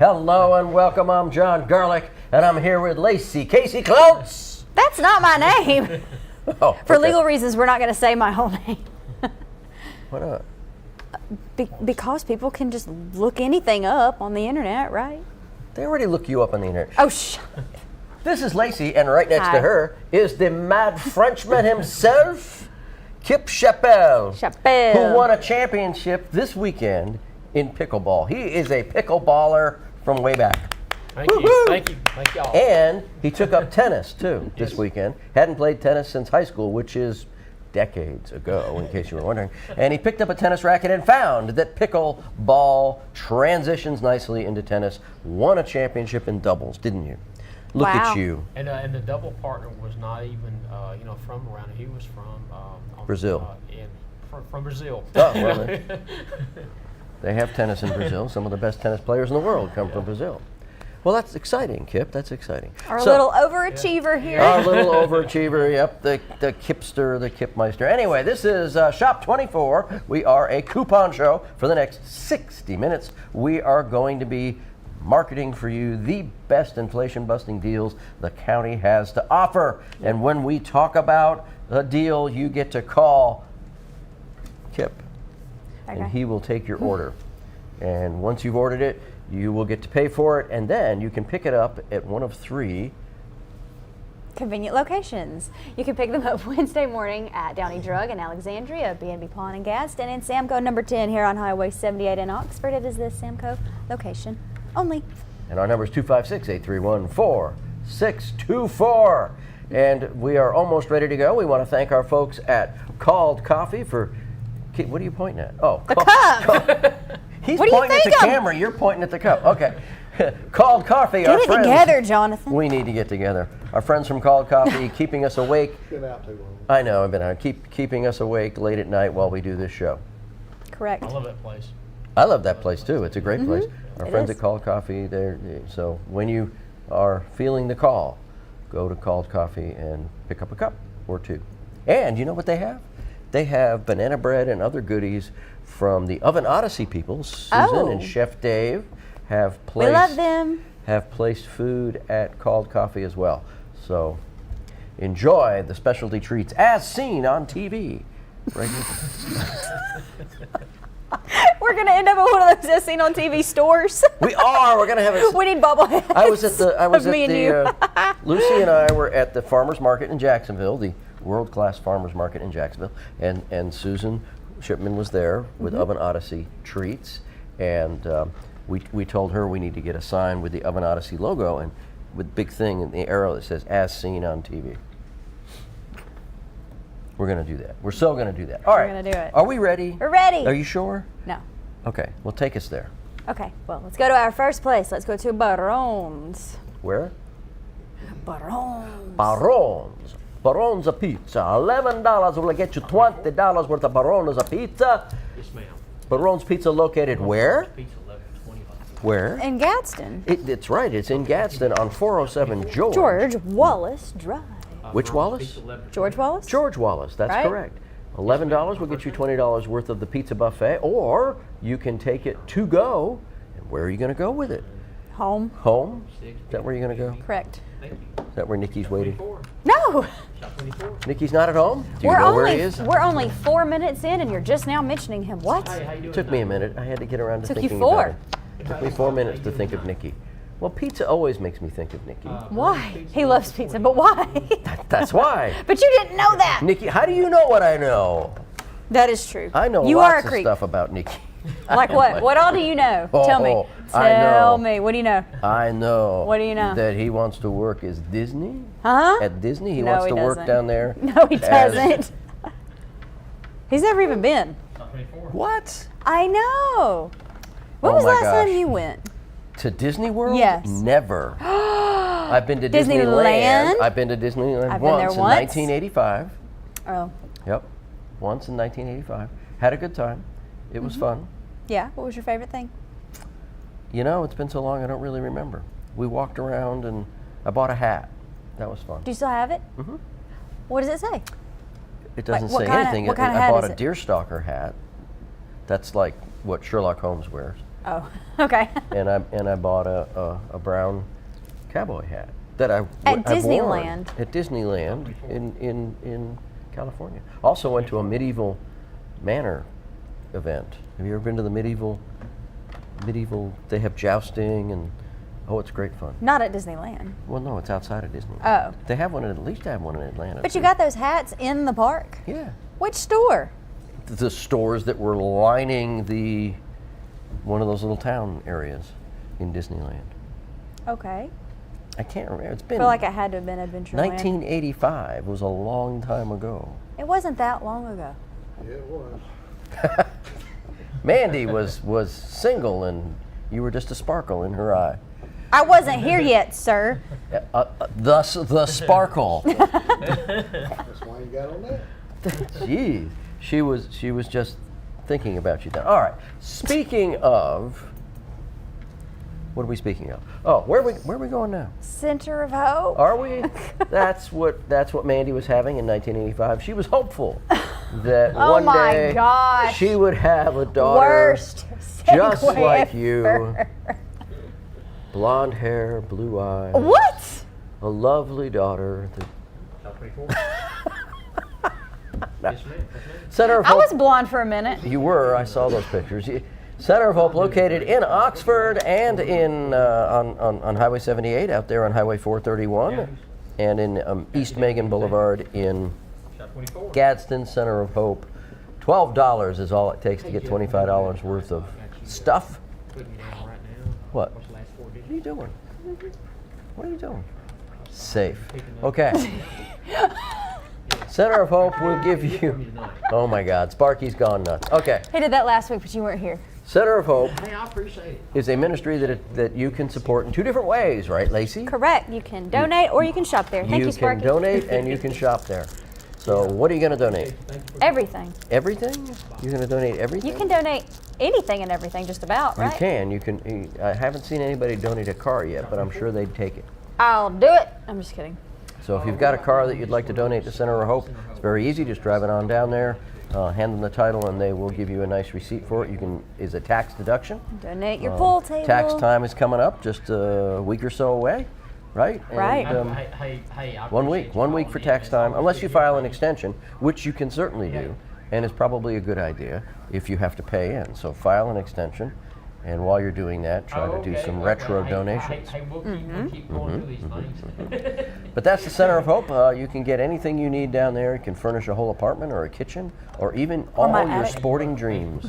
Hello and welcome. I'm John Garlic, and I'm here with Lacey Casey Cloutz. That's not my name. Oh, For okay. legal reasons, we're not going to say my whole name. Why not? Because people can just look anything up on the internet, right? They already look you up on the internet. Oh, shut up. This is Lacey, and right next Hi. to her is the mad Frenchman himself, Kip Chappelle, who won a championship this weekend in pickleball. He is a pickleballer from way back. Thank you. Thank you. Thank y'all. And he took up tennis, too, this weekend. Hadn't played tennis since high school, which is decades ago, in case you were wondering. And he picked up a tennis racket and found that pickleball transitions nicely into tennis. Won a championship in doubles, didn't you? Look Wow. at you. And the double partner was not even from around. He was from Brazil. From Brazil. Oh, well, they have tennis in Brazil. Some of the best tennis players in the world come from Brazil. Well, that's exciting, Kip. That's exciting. Our little overachiever here. Our little overachiever, yep, the Kipster, the Kipmeister. Anyway, this is Shop 24. We are a coupon show. For the next 60 minutes, we are going to be marketing for you the best inflation-busting deals the county has to offer. And when we talk about a deal, you get to call Kip, and he will take your order. And once you've ordered it, you will get to pay for it, and then you can pick it up at one of 3 convenient locations. You can pick them up Wednesday morning at Downey Drug in Alexandria, B&B Pawn and Gaston, and Samco number 10 here on Highway 78 in Oxford. It is the Samco location only. And our number is 256-831-4624. And we are almost ready to go. We want to thank our folks at Called Coffee for... What are you pointing at? Oh, The cup! He's What do you pointing at the think of? camera. You're pointing at the cup. Okay. Called Coffee, our Get it friends. together, Jonathan. We need to get together. Our friends from Called Coffee keeping us awake. Been out too long. I know, I've been out. Keeping us awake late at night while we do this show. Correct. I love that place. I love that place too. It's a great place. Our It friends is. at Called Coffee, so when you are feeling the call, go to Called Coffee and pick up a cup or 2. And you know what they have? They have banana bread and other goodies from the Oven Odyssey people. Susan and Chef Dave have placed, We love them. have placed food at Called Coffee as well. So enjoy the specialty treats as seen on TV. Right here. We're going to end up with one of those as seen on TV stores. We are. We're gonna have a. We need bobbleheads. Lucy and I were at the farmers market in Jacksonville, the world-class farmers market in Jacksonville, and Susan Shipman was there with Oven Odyssey treats, and we told her we need to get a sign with the Oven Odyssey logo and with big thing in the arrow that says "As seen on TV." We're gonna do that. We're so gonna do that. All right. We're gonna do it. Are we ready? We're ready. Are you sure? No. Okay. Well, take us there. Okay, well, let's go to our first place. Let's go to Baron's. Where? Baron's. Baron's. Baron's a pizza. $11 will get you $20 worth of Baron's a pizza. Yes, ma'am. Baron's Pizza located where? Pizza 1125. Where? In Gadsden. It's right. It's in Gadsden on 407 George. George Wallace Drive. Which Wallace? George Wallace? George Wallace. That's Right. correct. $11 will get you $20 worth of the pizza buffet, or you can take it to go. And where are you going to go with it? Home. Home? Is that where you're going to go? Correct. Thank you. Is that where Nikki's waiting? 24. No! Shop 24. Nikki's not at home? Do you know where he is? We're only 4 minutes in and you're just now mentioning him. What? Hey, how you doing? It took me a minute. I had to get around to Took you thinking 4. about it. It took me 4 minutes to think of Nikki. Well, pizza always makes me think of Nikki. Why? He loves pizza, but why? That's why. But you didn't know that. Nikki, how do you know what I know? That is true. I know you lots are a of creep. stuff about Nikki. Like what? What all do you know? Tell me. Oh, I Tell know. me. What do you know? I know. What do you know? That he wants to work as Disney. Huh? At Disney, he No, wants he to work doesn't. down there. No, he as- doesn't. He's never even been. Shop 24. What? I know. When Oh was the my last time gosh. you went? To Disney World? Yes. Never. I've been to Disneyland? I've been to Disneyland I've been there once in once. 1985. Oh, Yep. Once in 1985. Had a good time. It was fun. yeah. What was your favorite thing? You know, it's been so long I don't really remember. We walked around and I bought a hat. That was fun. Do you still have it? Mhm. What does it say? It doesn't what say kinda- anything. what kinda I hat bought is a it? deerstalker hat. That's like what Sherlock Holmes wears. Oh, okay. and I bought a brown cowboy hat that I've worn Disneyland. at Disneyland in California. Also went to a medieval manor event. Have you ever been to the medieval? They have jousting and it's great fun. Not at Disneyland. Well, no, it's outside of Disney. Oh. They have one at least have one in Atlanta. But you too. got those hats in the park? Yeah. Which store? The stores that were lining one of those little town areas in Disneyland. Okay. I can't remember. It's I been feel like it had to have been Adventureland. 1985 was a long time ago. It wasn't that long ago. Yeah, it was. Mandy was single and you were just a sparkle in her eye. I wasn't here yet, sir. Thus the sparkle. That's why you got on that. Jeez, she was just thinking about you then. All right. Speaking of, what are we speaking of? Oh, where are we going now? Center of Hope. Are we? That's what Mandy was having in 1985. She was hopeful that Oh one my day gosh. she would have a daughter Worst just segue like you. ever. Blonde hair, blue eyes. What? A lovely daughter. Shop 24. Yes, ma'am. Yes, ma'am. Center of I Hope. was blonde for a minute. You were. I saw those pictures. Center of Hope, located in Oxford and on Highway 78, out there on Highway 431, and in East Megan Boulevard in Shop 24. Gadsden. Center of Hope. $12 is all it takes to get $25 worth of stuff. Putting you down right now. What? What's the last 4 digits? What are you doing? What are you doing? Safe. Okay. Center of Hope will give you. Oh my God, Sparky's gone nuts. Okay. He did that last week, but you weren't here. Center of Hope Hey, I appreciate it. is a ministry that you can support in two different ways, right, Lacey? Correct. You can donate or you can shop there. Thank you, You Sparky. can donate and you can shop there. So what are you going to donate? Everything. Everything? You're going to donate everything? You can donate anything and everything, just about, right? You can. You can. I haven't seen anybody donate a car yet, but I'm sure they'd take it. I'll do it. I'm just kidding. So if you've got a car that you'd like to donate to Center of Hope, it's very easy. Just drive it on down there, hand them the title, and they will give you a nice receipt for it. Is a tax deduction. Donate your pool table. Tax time is coming up, just a week or so away, right? Right. And, Hey, I 1 appreciate week, you 1 week calling for in, tax man. time, unless you file an extension, which you can certainly do, and it's probably a good idea if you have to pay in. So file an extension, and while you're doing that, try to do some retro donations. Hey, we'll keep going through these things. But that's the Center of Hope. You can get anything you need down there. You can furnish a whole apartment or a kitchen, or even all my your attic. sporting dreams.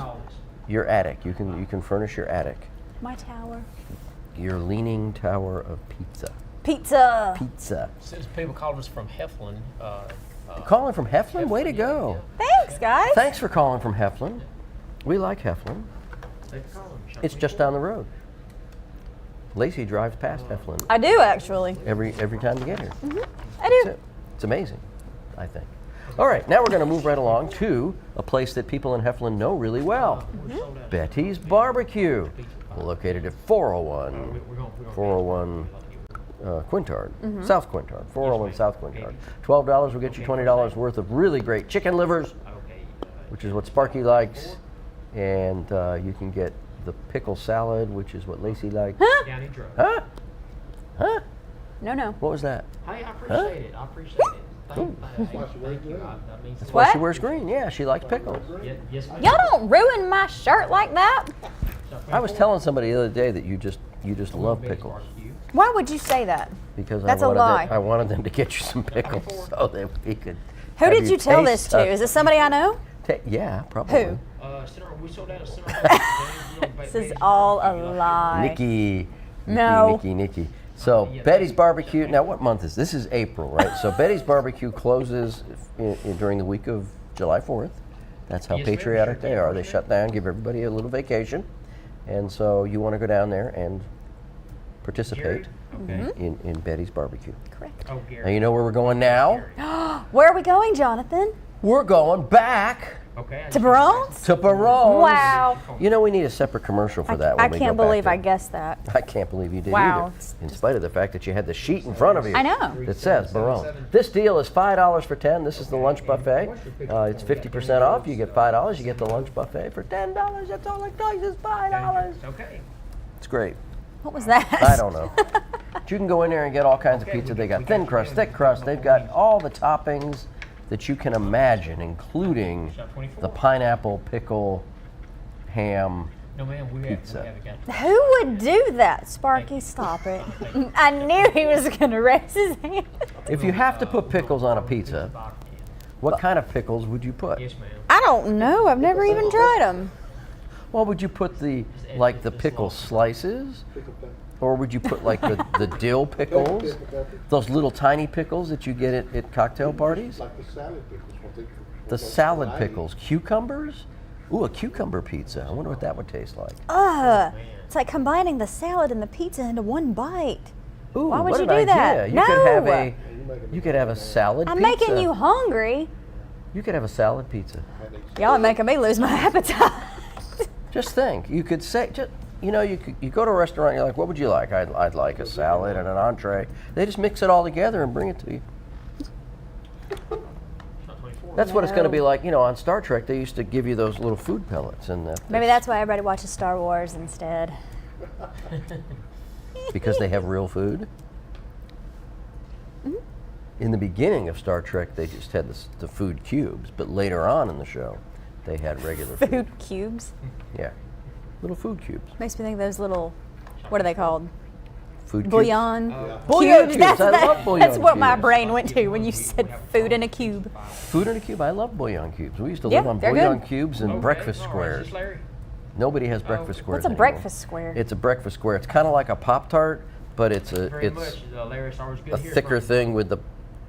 Your attic. You can furnish your attic. My tower. Your leaning tower of pizza. Pizza. Pizza. Since people called us from Heflin, Calling from Heflin? Way to go. Thanks, guys. Thanks for calling from Heflin. We like Heflin. It's just down the road. Lacey drives past Heflin I do, actually. every time you get here. I do. It's amazing, I think. All right, now we're going to move right along to a place that people in Heflin know really well. Betty's Barbecue, located at 401 Quintard, South Quintard, 401 South Quintard. $12 will get you $20 worth of really great chicken livers, which is what Sparky likes, and you can get the pickle salad, which is what Lacey likes. County Drug. Huh? Huh? No. What was that? Hey, I appreciate it. I appreciate it. Thank you. That means That's why she What? wears green. Yeah, she likes pickles. Yes, ma'am. Y'all don't ruin my shirt like that. I was telling somebody the other day that you just love pickles. Why would you say that? Because That's a lie. I wanted them to get you some pickles so that we could. Who have did you tell taste this to? Is this somebody I know? Yeah, probably. Who? We sold out of Center. This is all a lie. Nikki. No. Nikki. So Betty's Barbecue. Now, what month is this? This is April, right? So Betty's Barbecue closes during the week of July 4th. That's how Yes, ma'am. patriotic Sure they do. are. They shut down, give everybody a little vacation, and so you want to go down there and participate in Betty's Barbecue. Correct. Oh, Now Gary. you know where we're going now. Where are we going, Jonathan? We're going back Okay. To Baron's? To Baron's. Wow. You know, we need a separate commercial for that I when we go can't back believe there. I guessed that. I can't believe you did Wow. either, in spite of the fact that you had the sheet in front of you. I know. That says Baron. This deal is $5 for 10. This is the lunch buffet. It's 50% off. You get $5. You get the lunch buffet for $10. That's all it costs is $5. Okay. It's great. What was that? I don't know. But you can go in there and get all kinds of pizza. They got thin crust, thick crust. They've got all the toppings that you can imagine, including the pineapple, pickle, ham. No, ma'am, we Pizza. haven't got Who would do that? Sparky, stop it. I knew he was going to raise his hand. If you have to put pickles on a pizza, what kind of pickles would you put? Yes, ma'am. I don't know. I've never even tried them. Well, would you put the pickle slices? Pickle pepper. Or would you put like the dill pickles? Pickle pepper. Those little tiny pickles that you get at cocktail parties? Like the salad pickles. The salad pickles. Cucumbers? Ooh, a cucumber pizza. I wonder what that would taste like. It's like combining the salad and the pizza into one bite. Ooh, Why would what you an do that? idea. No. You could have a salad I'm pizza. making you hungry. You could have a salad pizza. Y'all are making me lose my appetite. Just think, you could say, you go to a restaurant, you're like, what would you like? I'd like a salad and an entree. They just mix it all together and bring it to you. That's what it's going to be like, on Star Trek, they used to give you those little food pellets. Maybe that's why everybody watches Star Wars instead. Because they have real food. Mm-hmm. In the beginning of Star Trek, they just had the food cubes, but later on in the show, they had regular food. Food cubes. Yeah, little food cubes. Makes me think of those little, what are they called? Food cubes. Bouillon. Bouillon cubes. That's, I love bouillon that's what my cubes. brain went to when you said food in a cube. Food in a cube. I love bouillon cubes. We used to Yeah, live on they're bouillon good. cubes and breakfast squares. Nobody has breakfast squares What's a anymore. breakfast square? It's a breakfast square. It's kind of like a Pop-Tart, but it's Very much. Larry, it's always good a to hear thicker from you. thing with the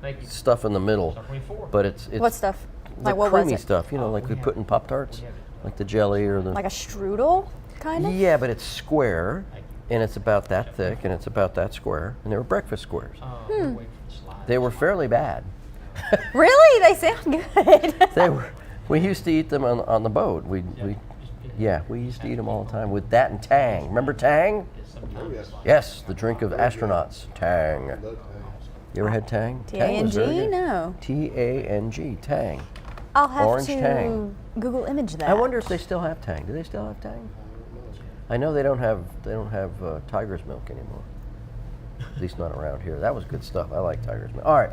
Thank you. stuff in the middle. Star 24. But it's What stuff? the Like what was creamy it? stuff, like we put in Pop-Tarts, like the jelly or the. Like a strudel, kind of? Yeah, but it's square, Thank you. and it's about that thick, and it's about that square, and they were breakfast squares. We're waiting for the slides. They were fairly bad. Really? They sound good. They were. We used to eat them on the boat. We used to eat them all the time with that and Tang. Remember Tang? Sometimes Yes, the drink of astronauts. Tang. You ever had Tang? Tang was very T-A-N-G? good. No. T-A-N-G. Tang. I'll have Orange to Tang. Google image that. I wonder if they still have Tang. Do they still have Tang? I know they don't have Tiger's Milk anymore. At least not around here. That was good stuff. I like Tiger's Milk. All right,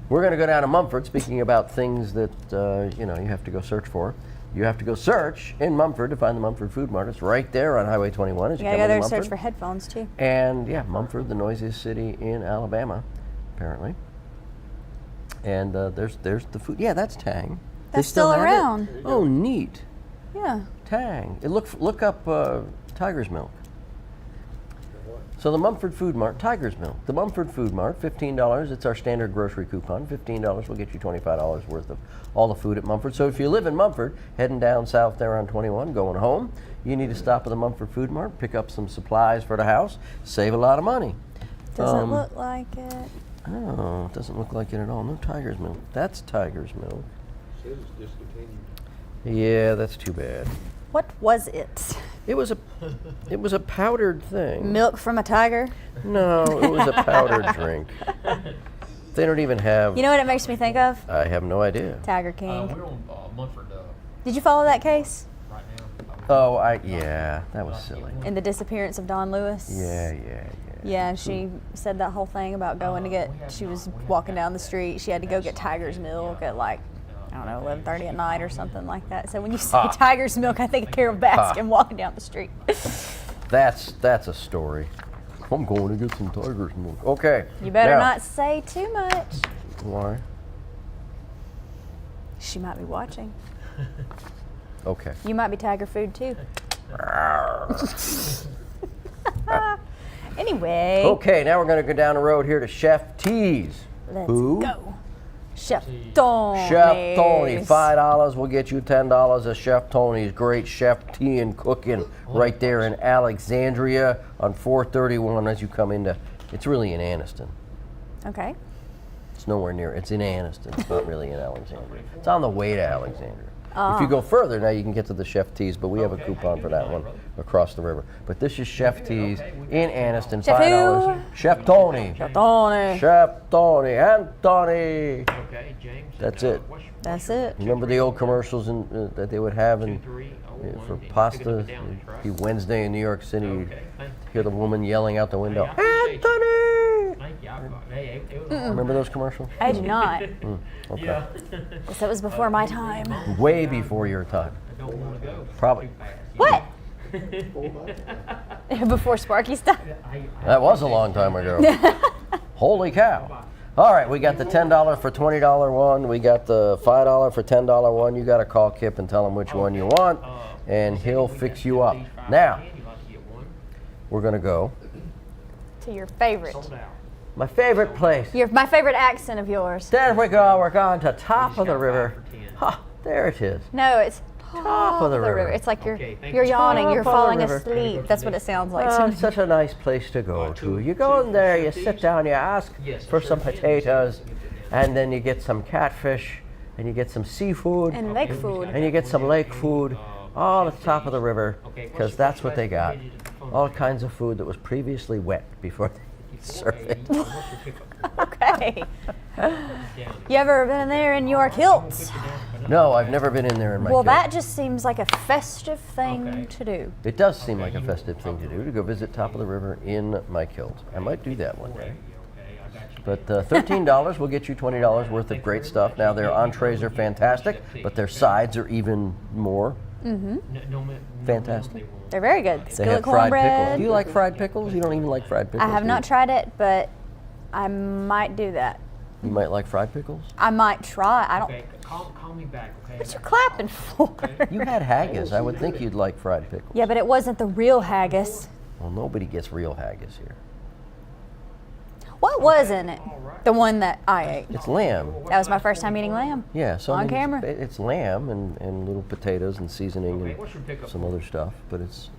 we're going to go down to Mumford. Speaking about things that you have to go search for. You have to go search in Mumford to find the Mumford Food Mart. It's right there on Highway 21 as You you gotta come go there into and search Mumford. for headphones too. And yeah, Mumford, the noisiest city in Alabama, apparently. And there's the food. Yeah, that's Tang. They That's still have it? around. Oh, neat. Yeah. Tang. Look up Tiger's Milk. So the Mumford Food Mart, Tiger's Milk. The Mumford Food Mart, $15. It's our standard grocery coupon. $15 will get you $25 worth of all the food at Mumford. So if you live in Mumford, heading down south there on 21, going home, you need to stop at the Mumford Food Mart, pick up some supplies for the house, save a lot of money. Doesn't look like it. Oh, it doesn't look like it at all. No Tiger's Milk. That's Tiger's Milk. Says it's discontinued. Yeah, that's too bad. What was it? It was a powdered thing. Milk from a tiger? No, it was a powdered drink. They don't even have. You know what it makes me think of? I have no idea. Tiger King. we're on Mumford Did you follow that case? right now. Oh, that was silly. In the disappearance of Don Lewis? Yeah. Yeah, she said that whole thing about going to get, she was walking down the street, she had to go get Tiger's Milk at like, I don't know, 11:30 at night or something like that. So when you say Tiger's Milk, I think of Carol Baskin walking down the street. That's a story. I'm going to get some Tiger's Milk. Okay. You better now- not say too much. Why? She might be watching. Okay. You might be tiger food too. Anyway, Okay, now we're going to go down the road here to Chef T's. let's Who? go. Chef Tony. Chef Tony, $5 will get you $10 of Chef Tony's great chef tea and cooking right there in Alexandria on 431 as you come into, it's really in Anniston. Okay. It's nowhere near, it's in Anniston. It's not really in Alexandria. It's on the way to Alexandria. If you go further, now you can get to the Chef T's, but we have a coupon for that one across the river. But this is Chef T's in Anniston, Chef $5. who? Chef Tony. Tony. Chef Tony. Anthony. Okay, James. That's it. That's it. Remember the old commercials that they would have for pasta? Be Wednesday in New York City. You'd hear the woman yelling out the window, Anthony! Thank you. Hey, it was hard. Remember those commercials? I do not. Okay. Yeah. Guess that was before my time. Way before your time. I don't want to go. Probably. What? Before Sparky's time? That was a long time ago. Holy cow. All right, we got the $10 for $20 one. We got the $5 for $10 one. You got to call Kip and tell him which one you want, and he'll fix you up. Now, we're going to go. To your favorite. Sold out. My favorite place. My favorite accent of yours. There we go. We're going to top of the river. Ha, there it is. No, it's Top of the river. It's like you're Okay, thank you're you. yawning, you're Top of the falling river. asleep. That's what it sounds like. Oh, it's such a nice place to go to. You go in there, you sit down, you ask for some potatoes, and then you get some catfish, and you get some seafood, And lake food. and you get some lake food, all at the top of the river, because that's what they got. All kinds of food that was previously wet before they served it. Okay. You ever been there in your kilts? No, I've never been in there in my Well, kilt. that just seems like a festive thing to do. It does seem like a festive thing to do, to go visit top of the river in my kilt. I might do that one day. But $13 will get you $20 worth of great stuff. Now, their entrees are fantastic, but their sides are even more fantastic. They're very good. They Skillet have fried pickles. cornbread. Do you like fried pickles? You don't even like fried pickles. I have do not you? tried it, but I might do that. You might like fried pickles? I might try. I don't. Okay, call me back, okay? What you clapping for? You had haggis. I would think you'd like fried pickles. Yeah, but it wasn't the real haggis. Well, nobody gets real haggis here. What was in it? The one that I ate. It's lamb. That was my first time eating lamb. Yeah, so I On mean, camera. It's lamb and little potatoes and seasoning Okay, and what's your pickup some for? other stuff, but it's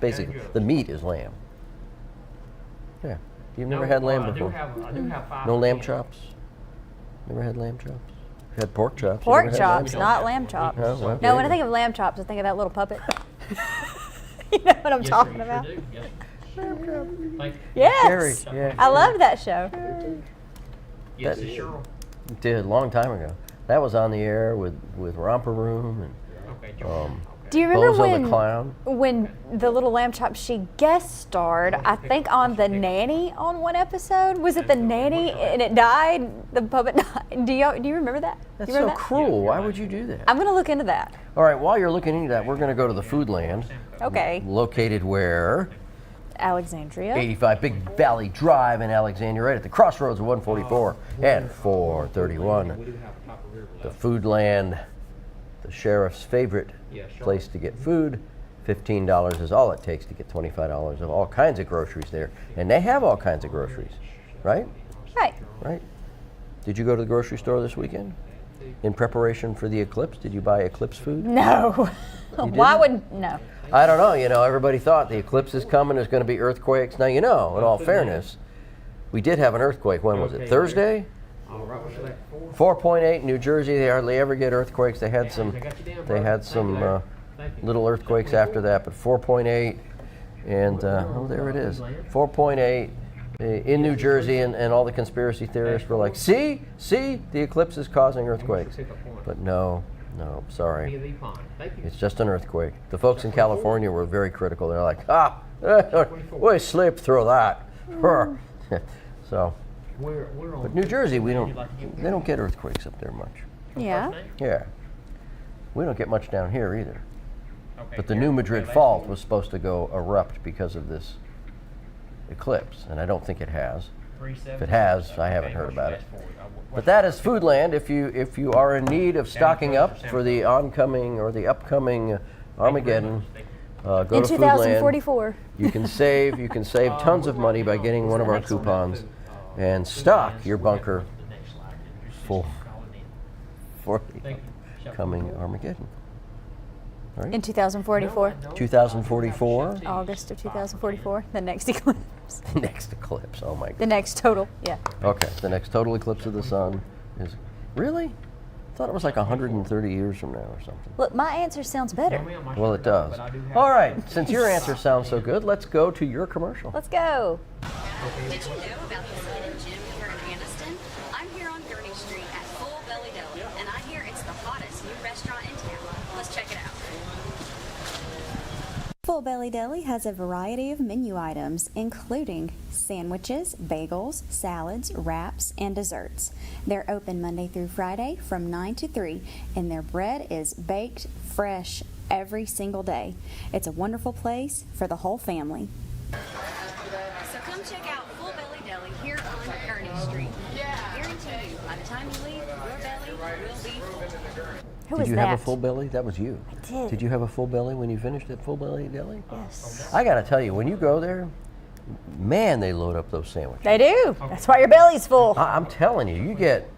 basically good. the meat is lamb. Yeah, you've never had lamb before. I do have 5. No lamb chops. Never had lamb chops. You had pork chops. You Pork never had lamb chops, not lamb chops. Oh, well, No, there when I you think of lamb chops, I think of that little puppet. You know what I'm Yes, talking sir, about? you sure do. Yes. Thank you. Yes. Jerry, yeah. I loved that show. Yes, That- sure. It did a long time ago. That was on the air with Romper Room and Okay, George. Do you remember Bozo the Clown. when the little lamb chop she guest starred? I think on the nanny on one episode. Was it the nanny and it died? The puppet died. Do you remember that? That's you so remember that? cruel. Why would you do that? I'm gonna look into that. All right, while you're looking into that, we're going to go to the Foodland. Okay. Located where? Alexandria. 85 Big Valley Drive in Alexandria, right at the crossroads of 144 and 431. The Foodland, the sheriff's favorite place to get food. $15 is all it takes to get $25 of all kinds of groceries there. And they have all kinds of groceries, right? Right. Right. Did you go to the grocery store this weekend? In preparation for the eclipse? Did you buy eclipse food? No. Why would no? I don't know. You know, everybody thought the eclipse is coming. There's going to be earthquakes. Now, you know, in all fairness, we did have an earthquake. When was it? Thursday? All right, what's that for? 4.8 in New Jersey. They hardly ever get earthquakes. They had some. They had some little earthquakes after that, but 4.8, and oh, there it is. 4.8 in New Jersey, and all the conspiracy theorists were like, see, the eclipse is causing earthquakes. But no, sorry. It's just an earthquake. The folks in California were very critical. They're like, we sleep through that. So, but New Jersey, they don't get earthquakes up there much. Yeah. Yeah. We don't get much down here either. But the New Madrid Fault was supposed to go erupt because of this eclipse, and I don't think it has. If it has, I haven't heard about it. But that is Foodland. If you are in need of stocking up for the oncoming or the upcoming Armageddon, go In to Foodland. 2044. You can save tons of money by getting one of our coupons and stock your bunker for the coming Armageddon. All right? In 2044. 2044, August of 2044. The next eclipse. the next eclipse. Oh my The God. next total. Yeah. Okay, the next total eclipse of the sun is really. thought it was like 130 years from now or something. Look, my answer sounds better. Yeah, ma'am, I Well, sure it does. But I do have All right, since your answer sounds so good, let's go to your commercial. Let's go. Did you know about the Hidden Gym here in Anniston? I'm here on Gurney Street at Full Belly Deli, and I hear it's the hottest new restaurant in town. Let's check it out. Full Belly Deli has a variety of menu items, including sandwiches, bagels, salads, wraps, and desserts. They're open Monday through Friday from 9 to 3, and their bread is baked fresh every single day. It's a wonderful place for the whole family. So come check out Full Belly Deli here on Gurney Street. I guarantee you, by the time you leave, your belly will be full. Who Did was you that? have a full belly? That was you. I did. Did you have a full belly when you finished at Full Belly Deli? Yes. I got to tell you, when you go there, man, they load up those sandwiches. They do. That's why your belly's full. I'm telling you, you get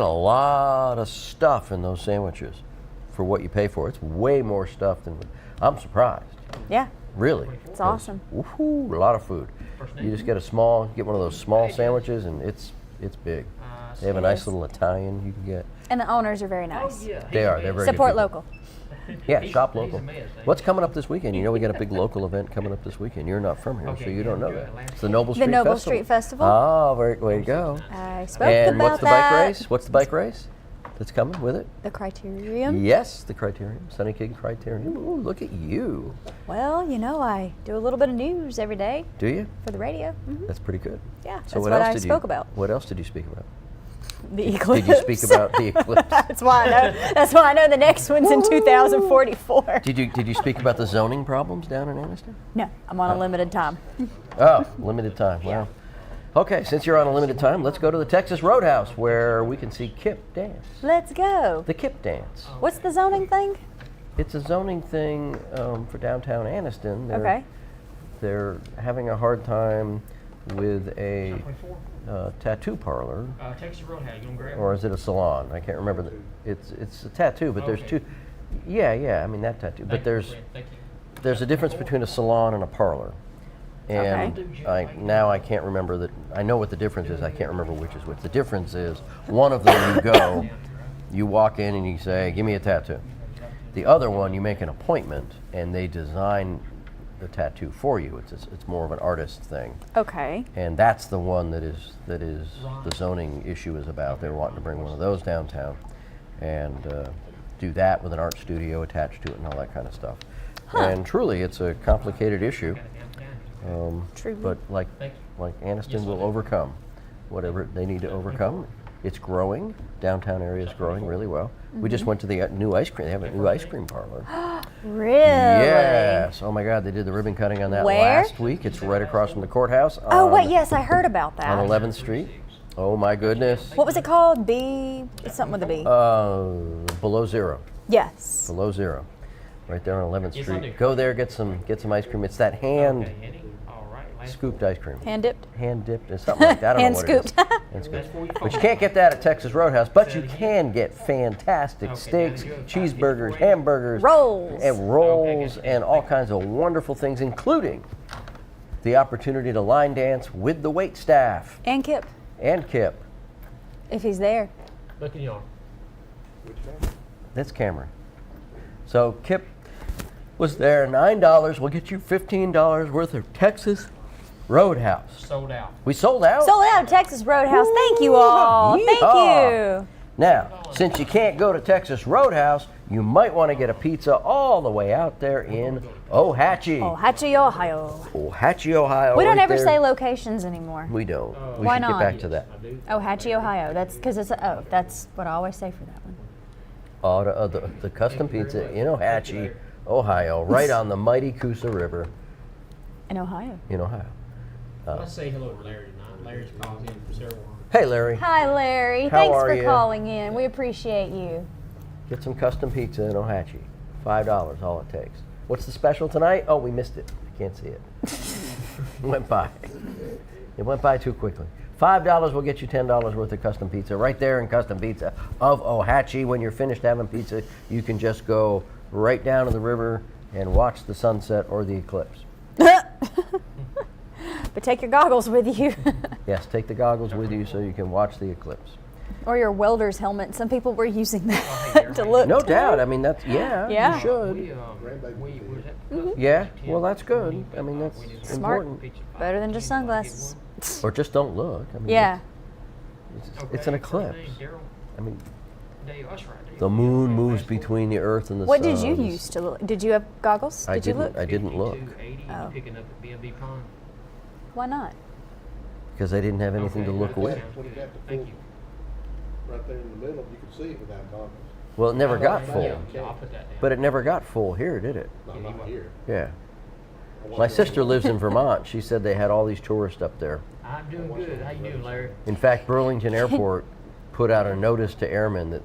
a lot of stuff in those sandwiches for what you pay for. It's way more stuff than I'm surprised. Yeah. Really. It's awesome. Woohoo, a lot of food. You just get one of those small sandwiches and it's big. They have a nice little Italian you can get. And the owners are very nice. They are. They're very good Support people. local. Yeah, shop local. What's coming up this weekend? You know we got a big local event coming up this weekend. You're not from here, so you don't know that. It's the Noble Street The Noble Festival. Street Festival. Oh, way to go. I spoke And about what's the that. bike race? What's the bike race that's coming with it? The Criterium. Yes, the Criterium, Sunny King Criterium. Ooh, look at you. Well, you know, I do a little bit of news every day Do you? for the radio. That's pretty good. Yeah, So that's what what else I did spoke you, about. What else did you speak about? The eclipse. Did you speak about the eclipse? That's why I know. That's why I know the next one's in 2044. Did you speak about the zoning problems down in Anniston? No, I'm on a limited time. Oh, limited time. Wow. Okay, since you're on a limited time, let's go to the Texas Roadhouse where we can see Kip dance. Let's go. The Kip dance. What's the zoning thing? It's a zoning thing for downtown Anniston. Okay. They're having a hard time with a tattoo parlor, Texas Roadhouse, you gonna grab or is it a salon? I can't remember. It's a tattoo, but there's two. Yeah. I mean that tattoo, but there's a difference between a salon and a parlor. And Okay. I can't remember that. I know what the difference is. I can't remember which is which. The difference is one of them you go, you walk in and you say, "Give me a tattoo." The other one you make an appointment and they design the tattoo for you. It's more of an artist thing. Okay. And that's the one that is the zoning issue is about. They're wanting to bring one of those downtown and do that with an art studio attached to it and all that kind of stuff. And truly, it's a complicated issue. True. But like Anniston will overcome whatever they need to overcome. It's growing. Downtown area is growing really well. We just went to the new ice cream. They have a new ice cream parlor. Really? Yes. Oh my God, they did the ribbon cutting on that Where? last week. It's right across from the courthouse. Oh, on- wait, yes, I heard about that. On 11th Street. Oh my goodness. What was it called? B? Something with a B. Below Zero. Yes. Below Zero. Right there on 11th Yes, I do. Street. Go there, get some ice cream. It's that hand Okay, Eddie. All right. Last scooped ice cream. Hand dipped. Hand dipped, and something like that. I don't Hand know what it is. scooped. Hand scooped. That's where you But you fall. can't get that at Texas Roadhouse, but you Say it can get fantastic Okay, steaks, now you go. cheeseburgers, hamburgers, Rolls. and rolls, Okay, good. and all kinds of wonderful things, including the opportunity to line dance with the wait staff And Kip, and Kip. if he's there. Look in your arm. Which family? That's Cameron. So Kip was there. $9 will get you $15 worth of Texas Roadhouse. Sold out. We sold out. Sold out of Texas Roadhouse. Thank you all. Thank Yeehaw. you. Now, since you can't go to Texas Roadhouse, you might want to get a pizza all the way out there in Ohatchee. Ohatchee, Ohio. Ohatchee, Ohio. We don't right ever there. say locations anymore. We don't. We Why should not? get back to that. I do. Ohatchee, Ohio. That's because it's that's what I always say for that one. The custom pizza in Ohatchee, Ohio, right on the mighty Coosa River In Ohio. in Ohio. Let's say hello to Larry tonight. Larry's called in for several. Hey, Larry, Hi, Larry. How Thanks are for you? calling in. We appreciate you. get some custom pizza in Ohatchee. $5, all it takes. What's the special tonight? Oh, we missed it. I can't see it. It went by. It went by too quickly. $5 will get you $10 worth of custom pizza right there in Custom Pizza of Ohatchee. When you're finished having pizza, you can just go right down to the river and watch the sunset or the eclipse. But take your goggles with you. Yes, take the goggles with you so you can watch the eclipse. Or your welder's helmet. Some people were using that they're to look. No too. doubt. I mean, that's yeah. Yeah. You should. We was at Yeah. Well, that's good. I mean, that's Smart. important. Better than just sunglasses. Or just don't look. I mean, Yeah. it's an eclipse. Daryl, I mean, Dave, us right there. the moon moves between the earth and the What sun. did you use to look? Did you have goggles? I Did you didn't. look? I didn't look 5280, Oh. you picking up at B&B Pond. Why not? because I didn't have anything to look with. When you got the Thank full, you. right there in the middle, you could see it without goggles. Well, it never got full, Yeah, I'll put that down. but it never got full here, did it? Not here. Yeah. I My watched sister it. lives in Vermont. She said they had all these tourists up there. I'm doing good. How you doing, Larry? In fact, Burlington Airport put out a notice to airmen that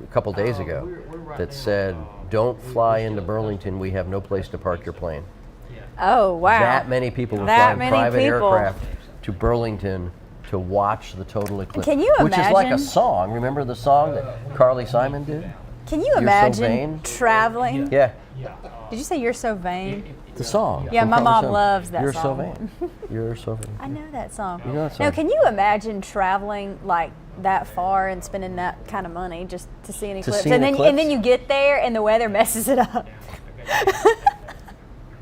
a couple days ago we're right that now, said, "Don't we're fly still into at Burlington. We have no place to park your plane." Yeah. Oh wow. That many people were That flying many private people. aircraft to Burlington to watch the total eclipse. Can you Which is like a imagine? song. Remember the song that Carly Simon did? Can you You're So imagine Vain? traveling? Yeah, Yeah. Did you say you're so vain? the song. Yeah, from my Carly mom Simon. loves that You're song. so vain. You're so vain. I know that song. You know that Now, song? can you imagine traveling like that far and spending that kind of money just to see an eclipse? see an and then eclipse? you get there and the weather messes it up.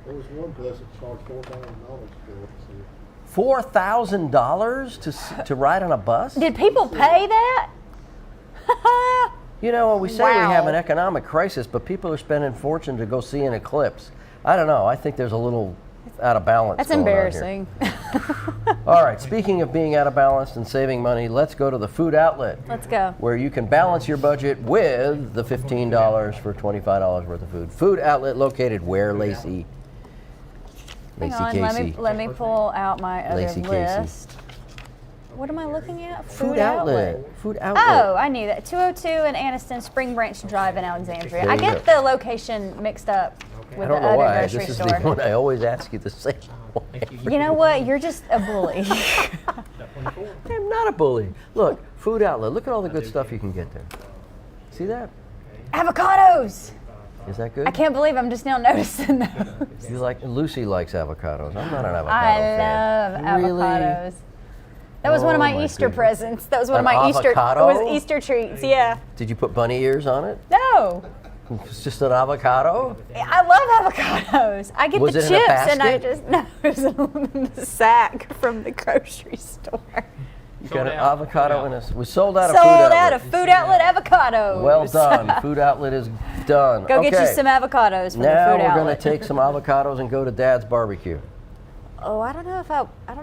There was one place that charged $4,000 for it. $4,000 to ride on a bus? Did people pay that? You know, we say we have Wow. an economic crisis, but people are spending fortune to go see an eclipse. I don't know. I think there's a little out of balance. That's going on here. embarrassing. All right. Speaking of being out of balance and saving money, let's go to the food outlet, Let's go. where you can balance your budget with the $15 for $25 worth of food. Food outlet located where, Lacey? Hang Lacey on, Casey. let me pull out my other Lacey Casey. list. What am I looking at? Food outlet. Food outlet. Oh, I knew that. 202 in Anniston, Spring Branch Drive in Alexandria. There I you get go. the location mixed up I with the don't know other why. grocery This is store. the one I always ask you the same way. Thank you. You know what? You're just a bully. I'm not a bully. Look, food outlet. Look at all the good stuff you can get there. See that? Avocados! Is that good? I can't believe I'm just now noticing those. You like Lucy likes avocados. I'm not an avocado I fan. love Really? avocados. That was one of Oh, my my Easter goodness. presents. That was one of An my Easter. It avocado? was Easter treats. Yeah. Did you put bunny ears on it? No, It's just an avocado? I love avocados. I get Was the it in a chips and I basket? just no, it was in the sack from the grocery store. You Sold got an out. avocado in a. We sold out of Sold food out outlet. of food outlet avocados. Well done. Food outlet is done. Go okay. get you some avocados from Now the food we're outlet. going to take some avocados and go to Dad's barbecue. Oh, I don't know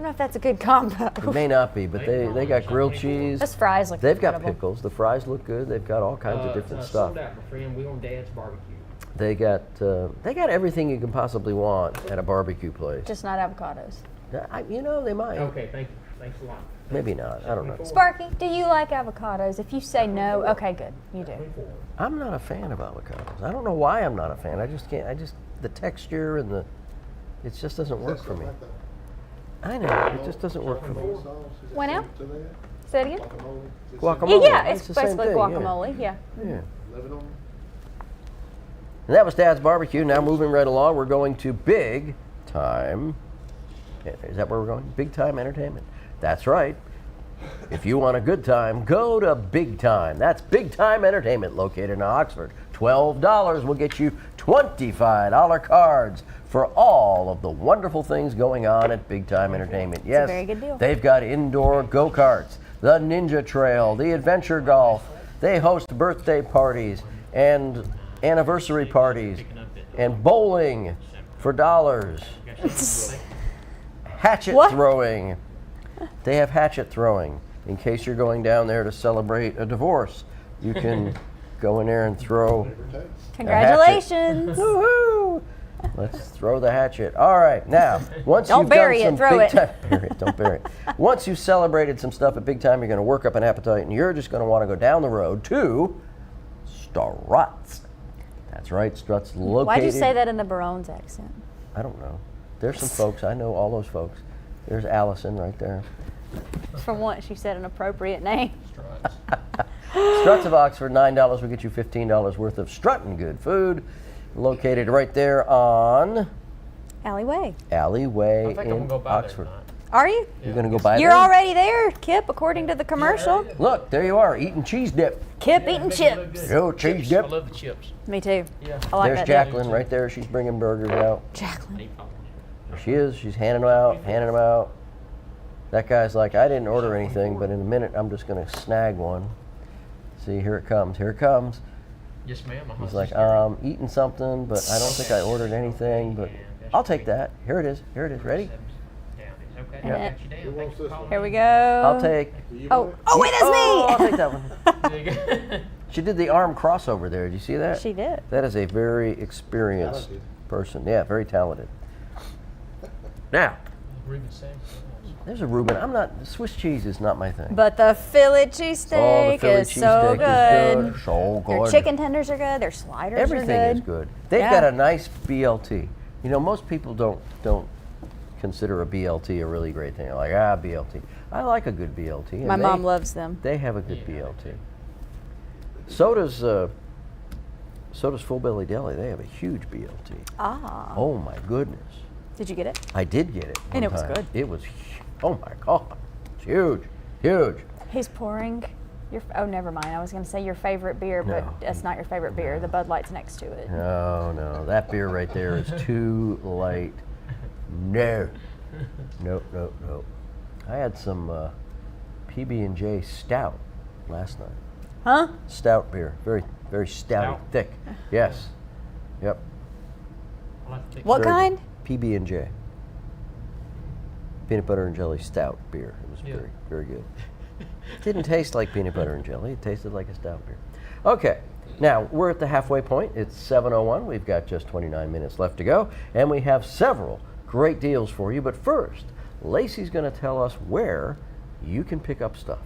if that's a good combo. It may not be, but they got grilled cheese. Those fries look They've got incredible. pickles. The fries look good. They've got all kinds of different stuff. Sold out, my friend. We on Dad's barbecue. They got everything you can possibly want at a barbecue place. Just not avocados. They might. Okay, thank you. Thanks a lot. Maybe not. I don't know. Sparky, do you like avocados? If you say no, okay, good. You do. I'm not a fan of avocados. I don't know why I'm not a fan. I just can't. The texture and it just doesn't work for me. I know. It just doesn't work for me. What now? Say it again. Guacamole. Yeah, it's the same basically thing, yeah. guacamole. Yeah. Yeah. Lebanon? And that was Dad's barbecue. Now moving right along, we're going to Big Time. Is that where we're going? Big Time Entertainment. That's right. If you want a good time, go to Big Time. That's Big Time Entertainment located in Oxford. $12 will get you $25 cards for all of the wonderful things going on at Big Time Entertainment. Yes, a very good deal. They've got indoor go-karts, the Ninja Trail, the Adventure Golf. They host birthday parties and anniversary parties and bowling for dollars. Hatchet What? throwing. They have hatchet throwing. In case you're going down there to celebrate a divorce, you can go in there and throw. Congratulations. Woohoo! Let's throw the hatchet. All right, now once Don't you've bury done it, some throw big it. time, bury it, don't bury it. Once you've celebrated some stuff at Big Time, you're going to work up an appetite, and you're just going to want to go down the road to Struts. That's right, Struts located. Why'd you say that in the Barones accent? I don't know. There's some folks. I know all those folks. There's Allison right there. For once, you said an appropriate name. Struts of Oxford, $9 will get you $15 worth of strutting good food. Located right there on Alleyway. Alleyway I think I'm in gonna go by there Oxford. tonight. Are you? You're gonna go buy You're there? already there, Kip, according to the commercial. Look, there you are, eating cheese dip. Kip eating chips. Yo, cheese Chips. I dip. love the chips. Me too. Yeah. I like There's that. Jacqueline right there. She's bringing burgers out. Jacqueline. There she is. She's handing them out, handing them out. That guy's like, I didn't order anything, but in a minute I'm just gonna snag one. See, here it comes. Here it comes. Yes, ma'am. He's like, eating something, but I don't think I ordered anything, but I'll take that. Here it is. Here it is. Ready? Okay. Yeah. Got you down. Who Thanks wants for this calling. Here we go. I'll take. Do you Oh, want it? oh wait, Oh, I'll that's take that one. There you go. She did the arm crossover there. Did you see me. that? She did. That is a very experienced Talented. person. Yeah, very talented. Now, Reuben Sam. there's a Reuben. I'm not. Swiss cheese is not my thing. But the Philly Oh, the cheesesteak Philly is so cheesesteak good. is good. So Their good. chicken tenders are good. Their sliders Everything are good. is good. They've Yeah. got a nice BLT. You know, most people don't consider a BLT a really great thing. They're like, BLT. I like a good BLT. and My they- mom loves them. They have a good Yeah. BLT. Soda's Full Belly Deli. They have a huge BLT. Ah. Oh my goodness. Did you get it? I did get it. And one it was time. good. It was. Oh my God. It's huge. Huge. He's pouring your. Oh, never mind. I was going to say your favorite beer, but No. that's not your favorite beer. The Bud Light's next to it. No, that beer right there is too light. No. Nope. I had some PB&J Stout last night. Huh? Stout beer, very stouty, Stout? thick. Yes. Yep. I'll have to take What Very kind? good. PB&J. Peanut butter and jelly stout beer. It was Yeah. very good. It didn't taste like peanut butter and jelly. It tasted like a stout beer. Okay. Now, we're at the halfway point. It's 7:01. We've got just 29 minutes left to go, and we have several great deals for you. But first, Lacey's going to tell us where you can pick up stuff.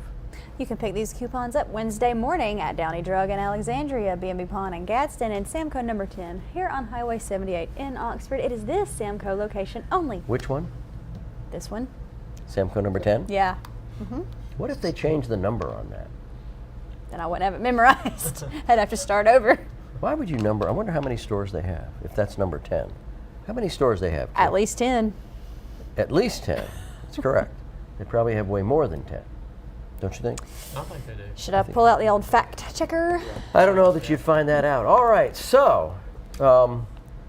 You can pick these coupons up Wednesday morning at Downey Drug in Alexandria, B&B Pond in Gadsden, and Samco number 10 here on Highway 78 in Oxford. It is this Samco location only. Which one? This one? Samco number 10? Yeah. What if they change the number on that? Then I wouldn't have it memorized. I'd have to start over. Why would you number? I wonder how many stores they have, if that's number 10. How many stores they have? At Kim? least 10. At least 10. That's correct. They probably have way more than 10. Don't you think? I think they do. Should I pull out the old fact checker? I don't know that you'd find that out. All right, so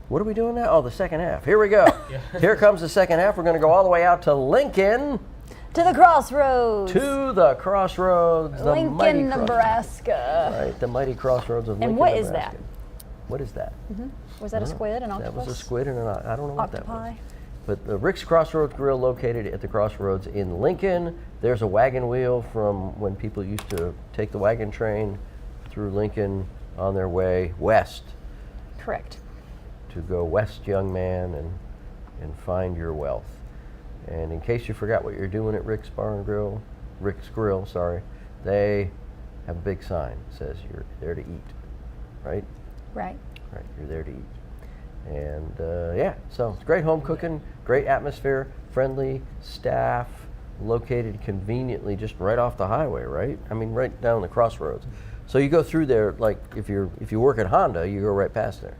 what are we doing now? Oh, the second half. Here we go. Here comes the second half. We're going to go all the way out to Lincoln, To the crossroads. to the crossroads, the mighty Lincoln, crossroads. Nebraska. Right, the mighty crossroads of Lincoln, And what is Nebraska. that? What is that? Was that a squid, an That octopus? was a squid and an I don't know what that Octopi. was. But the Rick's Crossroads Grill, located at the crossroads in Lincoln. There's a wagon wheel from when people used to take the wagon train through Lincoln on their way west Correct. to go west, young man, and find your wealth. And in case you forgot what you're doing at Rick's Grill, they have a big sign that says you're there to eat, right? Right. Right, you're there to eat. And yeah, so it's great home cooking, great atmosphere, friendly staff, located conveniently just right off the highway, right? I mean, right down the crossroads. So you go through there, like if you work at Honda, you go right past there,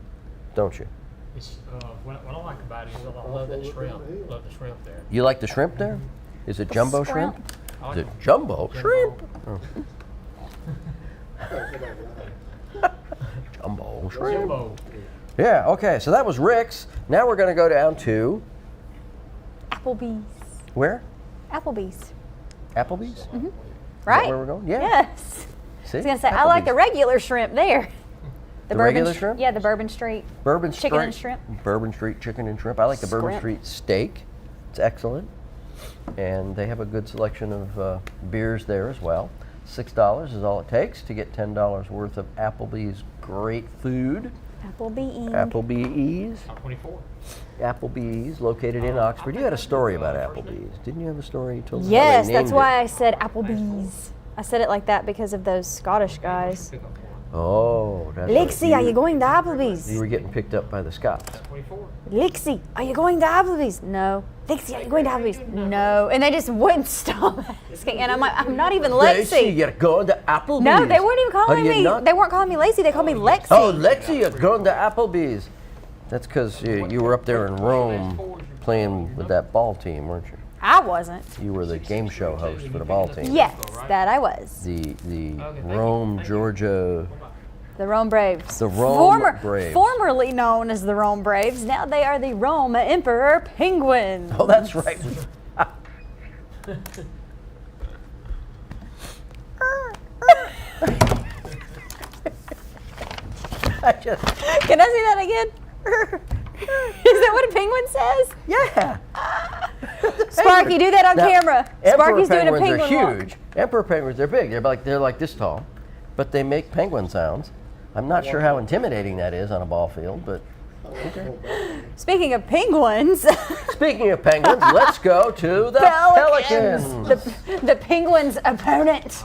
don't you? It's, what I like about it is I love that shrimp. Love the shrimp there. You like the shrimp there? Is it jumbo shrimp? I Is like it jumbo shrimp? Jumbo shrimp. Jumbo. Yeah, okay, so that was Rick's. Now we're going to go down to, Applebee's. where? Applebee's. Applebee's? Is that Right? where we're going? Yeah. Yes. See? I was going to say, I like the Applebee's. regular shrimp there. The Bourbon regular sh- shrimp? Yeah, the Bourbon Street. Bourbon Chicken and Street- shrimp. Bourbon Street chicken and shrimp. I like the Bourbon Scrimp. Street steak. It's excellent. And they have a good selection of beers there as well. $6 is all it takes to get $10 worth of Applebee's great food. Applebee's. Applebee's. Top 24. Applebee's, located in Oxford. You had a story about Applebee's. Didn't you have a story you told us? Yes, that's why I said Applebee's. I said it like that because of those Scottish guys. Pick up one. Oh, that's right. Lexi, are you going to Applebee's? You were getting picked up by the Scots. Top 24. Lexi, are you going to Applebee's? No. Lexi, are you going to Applebee's? No. And they just wouldn't stop asking. And I'm like, I'm not even Lexi. you're going to Applebee's. No, they weren't even calling Are you me. not? They weren't calling me Lacey. They called me Lexi. Oh, Lexi, you're going to Applebee's. That's because you were up there in Rome playing with that ball team, weren't you? I wasn't. You were the game show host for the ball team. Yes, that I was. The Rome, Georgia. The Rome Braves. The Rome Braves. Formerly known as the Rome Braves. Now they are the Rome Emperor Penguins. Oh, that's right. Can I see that again? Is that what a penguin says? Yeah. Sparky, do that on Now, camera. Emperor Sparky's doing a penguins penguin are walk. huge. Emperor penguins, they're big. They're like this tall, but they make penguin sounds. I'm not sure how intimidating that is on a ball field, but Speaking of penguins, speaking of penguins, let's go to the Pelicans. the penguin's opponent.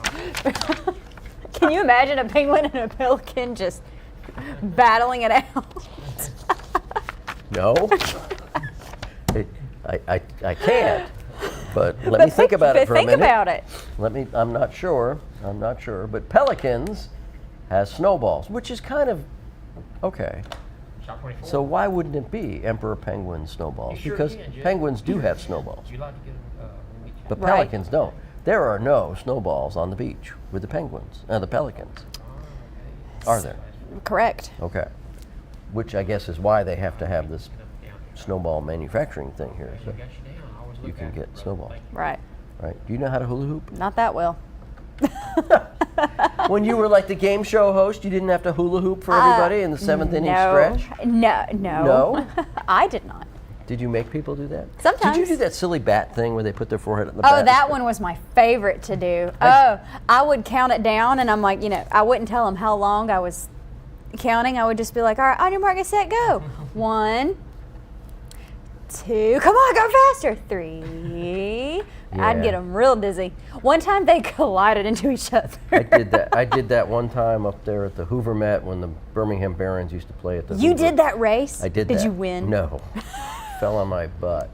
Can you imagine a penguin and a pelican just battling it out? No, I can't. But let me think about it for a minute. Think about it. I'm not sure. But Pelicans has snowballs, which is kind of okay. Shop 24. So why wouldn't it be Emperor Penguin snowballs? You sure Because can, Jeff. penguins do have snowballs, Would you like to get but Right. pelicans don't. There are no snowballs on the beach with the penguins, the pelicans. Are there? Correct. Okay. Which I guess is why they have to have this snowball manufacturing thing here, so you can get snowballs. Right. Right? Do you know how to hula hoop? Not that well. When you were like the game show host, you didn't have to hula hoop for everybody in the seventh inning stretch? No. No? I did not. Did you make people do that? Sometimes. Did you do that silly bat thing where they put their forehead on the bat? Oh, that one was my favorite to do. I would count it down, and I'm like, I wouldn't tell them how long I was counting. I would just be like, all right, on your mark, get set, go. 1, 2, come on, go faster. 3. I'd Yeah. get them real dizzy. One time they collided into each other. I did that one time up there at the Hoover Met when the Birmingham Barons used to play at the You Hoover. did that race? I did that. Did you win? No. Fell on my butt.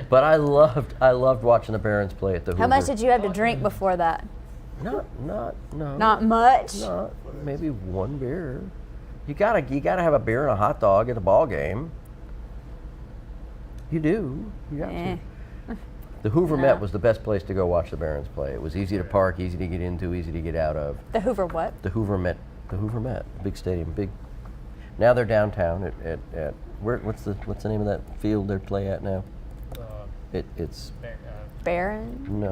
But I loved watching the Barons play at the Hoover. How much did you have to drink before that? No. Not much. Not maybe one beer. You gotta have a beer and a hot dog at a ball game. You do. You got Eh. to. The Hoover Met was the best place to go watch the Barons play. It was easy to park, easy to get into, easy to get out of. The Hoover what? The Hoover Met, big stadium, big. Now they're downtown at where? What's the name of that field they play at now? It's Barron? no.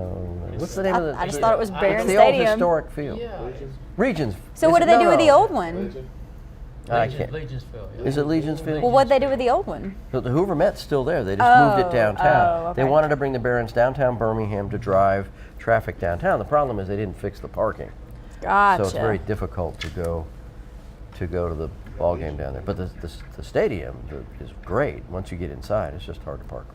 What's the name of the? I just thought it was Barron It's the Stadium. old historic field. Yeah. Regions. So what do they do with the old one? I can't. Legion's Field. Yeah. Is it Legion's Field? Well, what'd they do with the old one? So the Hoover Met's still there. They just moved it downtown. oh, They okay. wanted to bring the Barons downtown Birmingham to drive traffic downtown. The problem is they didn't fix the parking. Gotcha. So it's very difficult to go to the ball game down there. But the stadium is great. Once you get inside, it's just hard to park.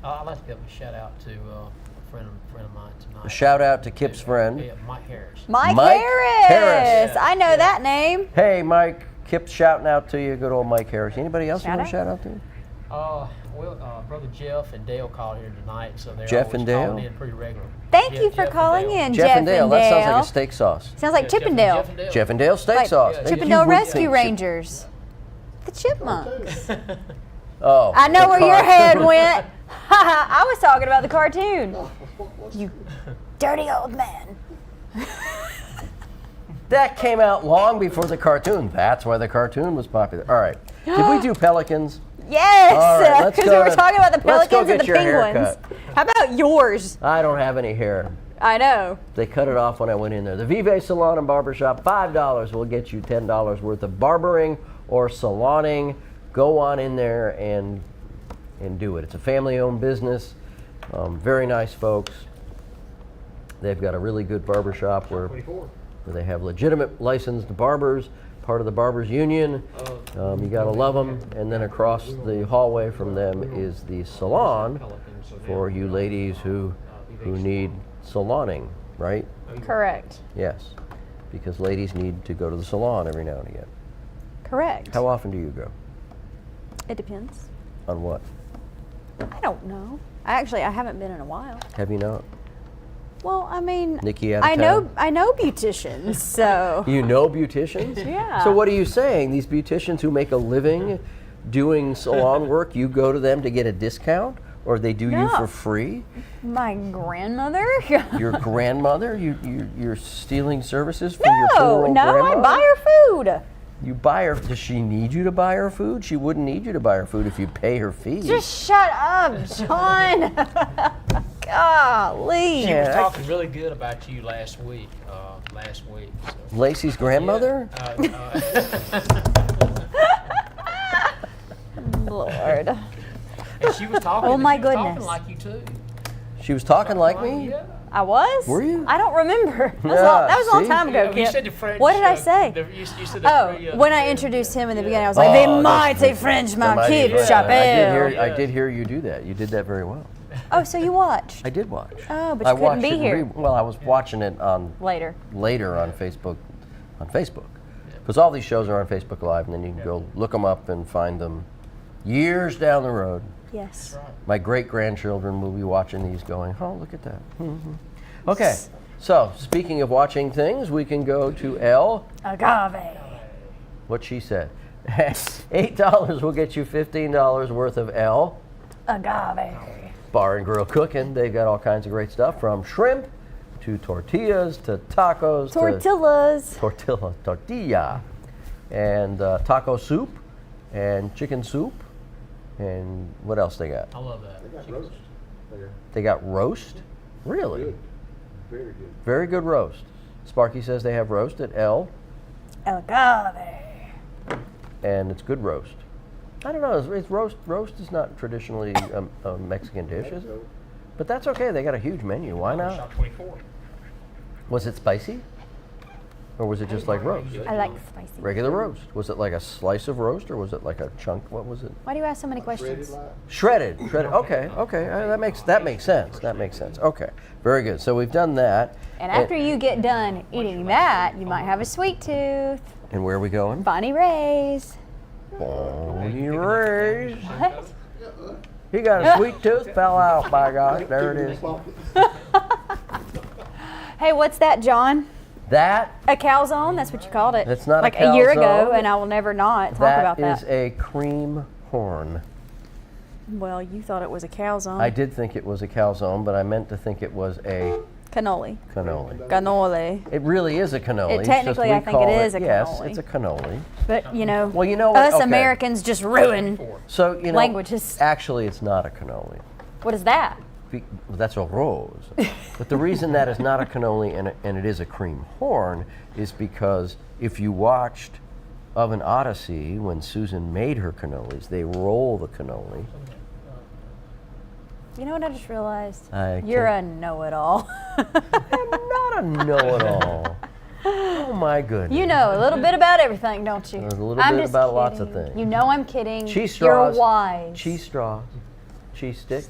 I'd like to give a shout out to a friend of mine tonight. A shout out to Kip's friend. Yeah, Mike Harris. Mike Mike Harris. Harris. I know that name. Hey, Mike. Kip's shouting out to you. Good old Mike Harris. Anybody else you Shout want to out. shout out to? Brother Jeff and Dale called here tonight, so they're Jeff always and Dale? calling in pretty regular. Thank Yeah, you for Jeff and calling Dale. in, Jeff and Dale. That sounds like a steak sauce. Sounds like Yeah, Chippendale. Jeff and Dale. Jeff and Dale steak Like sauce. Yeah, They- Chippendale you would Rescue think Chip- Rangers. The Chipmunks. Oh. I know the where your car- head went. I was talking about the cartoon. You dirty old man. That came out long before the cartoon. That's why the cartoon was popular. All right. Did we do Pelicans? Yes, All right, let's because go we were to- talking about the let's go Pelicans and the get your Penguins. haircut. How about yours? I don't have any hair. I know. They cut it off when I went in there. The Vive Salon and Barbershop, $5 will get you $10 worth of barbering or saloning. Go on in there and do it. It's a family-owned business. Very nice folks. They've got a really good barbershop where they have legitimate licensed barbers, part of the Barbers Union. You gotta love them. And then across the hallway from them is the salon for you ladies who need saloning, right? Correct. Yes, because ladies need to go to the salon every now and again. Correct. How often do you go? It depends. On what? I don't know. I haven't been in a while. Have you not? Well, I mean, Nikki out of I know town? beauticians, so You know beauticians? Yeah. So what are you saying? These beauticians who make a living doing salon work, you go to them to get a discount? or they do you No. for free? My grandmother? Your grandmother? You're stealing services from your poor No, old no, I grandmother? buy her food. You buy her. Does she need you to buy her food? She wouldn't need you to buy her food if you pay her fee. Just shut up, John. Golly. She Yeah, was I- talking really good about you last week. So. Lacey's grandmother? Lord. And she was talking. Oh, my she was talking goodness. like you too. She was talking like me? Yeah. I was? Were you? I don't remember. That was, Yeah, that was a long see? time ago, You Kip. said the French. What did I say? You said the Oh, free, when I introduced him in the beginning, I was like, they Oh, might say that's- Frenchman, Somebody- keep yeah, chapelle. I did hear you do that. You did that very well. Oh, so you watched I did watch. Oh, but I you couldn't watched be it here. well, I was watching it on later. later on Facebook. Because all these shows are on Facebook Live, and then you can go look them up and find them years down the road. Yes. My great-grandchildren will be watching these going, oh, look at that. Okay, so speaking of watching things, we can go to Elle. Agave. What she said. $8 will get you $15 worth of Elle. Agave. Bar and Grill Cooking. They've got all kinds of great stuff, from shrimp to tortillas to tacos Tortillas. to tortilla and taco soup and chicken soup. And what else they got? I love that. They got roast there. They got roast? Really? Good. Very good. Very good roast. Sparky says they have roast at Elle, Agave. and it's good roast. I don't know, it's roast. Roast is not traditionally a Mexican dish, is it? So, But that's okay. They got a huge menu. Why not? Shop 24. Was it spicy? Or was it just like roast? I like spicy. Regular roast. Was it like a slice of roast, or was it like a chunk? What was it? Why do you ask so many shredded questions? like. Shredded. Okay. That makes sense. That makes sense. Okay. Very good. So we've done that. And after you get done eating that, you might have a sweet tooth. And where are we going? Bonnie Ray's. Bonnie Ray's. What? He got a sweet tooth. Fell out. By gosh, there it is. Hey, what's that, John? That A calzone? That's what you called it. That's not a like a year ago, calzone. and I will never not talk about is that. a cream horn. Well, you thought it was a calzone. I did think it was a calzone, but I meant to think it was a Cannoli. cannoli. Cannoli. It really is a cannoli. It it's just technically, we I think call it is a Yes, cannoli. it's a cannoli. But, you know, Well, you know what? us Okay. Americans just ruin. So, you know, Languages. actually, it's not a cannoli. What is that? That's a rose. But the reason that is not a cannoli and it is a cream horn is because if you watched Of an Odyssey, when Susan made her cannolis, they roll the cannoli. You know what I just realized? I You're a can't- know-it-all. I'm not a know-it-all. Oh my goodness. You know a little bit about everything, don't you? A little I'm bit just about lots of kidding. things. You know I'm kidding. Cheese straws. You're wise. Cheese straws. Cheese sticks.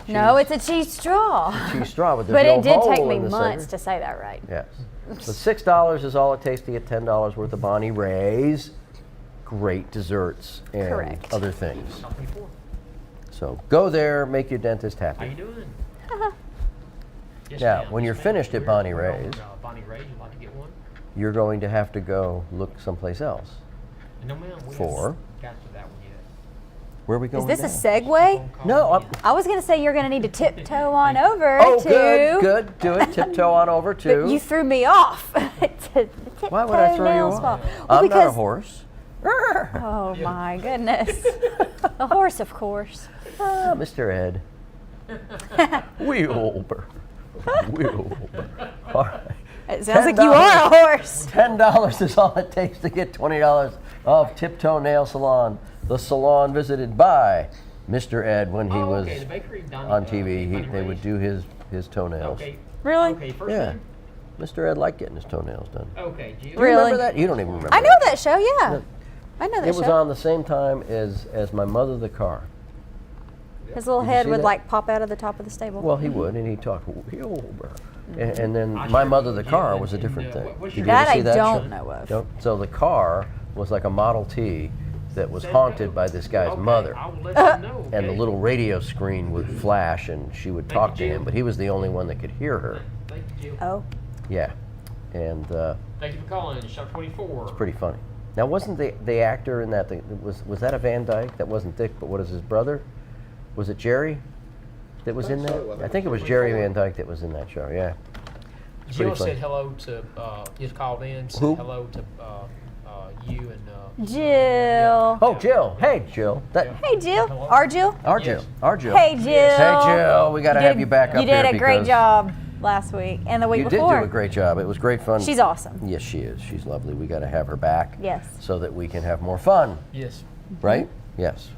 No, it's a cheese straw. Cheese straw, but there's But no it did hole take in me the months center. to say that right. Yes. So $6 is all it takes to get $10 worth of Bonnie Ray's great desserts and Correct. other things. Shop 24. So go there, make your dentist How happy. you doing? Yes, Now, ma'am. when Yes, you're ma'am. finished at We're- Bonnie we're on, Ray's- Bonnie Ray's, you'd like to get one? You're going to have to go look someplace else. No, ma'am. We For? haven't got to that one yet. Where are we Is going this a now? segue? No, I'm, I was going to say you're going to need to tiptoe on over oh, to. good. Do it. Tiptoe on over to. But you threw me off. Why would I throw you off? I'm not a horse. Oh my goodness. A horse, of course. Ah, Mr. Ed. Wilbur. All right. It sounds like you are a horse. $10 is all it takes to get $20 of Tiptoe Nail Salon, the salon visited by Mr. Ed when he was okay, the bakery down on at, TV. Bonnie They would Ray's. do his toenails. Okay. Really? Okay, first Yeah. name? Mr. Ed liked getting his toenails done. Okay, Jill. Do you Really? remember that? You don't even remember. I know that show, yeah. No. I know that It was show. on the same time as My Mother the Car. His little Did you head see would that? like pop out of the top of the stable. Well, he would, and he'd talk Wilbur. Mm-hmm. And then I My sure Mother the did, Car and- was a and, different thing. what's Did your- you ever That see I that don't show? know of. Don't. So the car was like a Model T that was haunted by this guy's Okay, mother. I will let you know. And the okay? little radio screen would flash, and she would talk to him, but he was the only one that could hear her. Thank you, Jill. Oh, Yeah, and Thank you for calling. Shop 24. pretty funny. Now, wasn't the actor in that thing, was that a Van Dyke? That wasn't Dick, but what is his brother? Was it Jerry? that was I in think that? so. I think it was Jerry Van Dyke that was in that show. Yeah. It's Jill pretty funny. said hello to, just called in, said Who? hello to you and. Jill. Oh, Jill. Hey, Jill. Hey, Jill. Our Jill. Our Yes. Jill. Our Jill. Hey, Jill. Hey, Jill. We got to You have did- you back up You did here a great because job last week and the week You before. did do a great job. It was great fun. She's awesome. Yes, she is. She's lovely. We got to have her back. Yes. So that we can have more fun, Yes. right? Yes.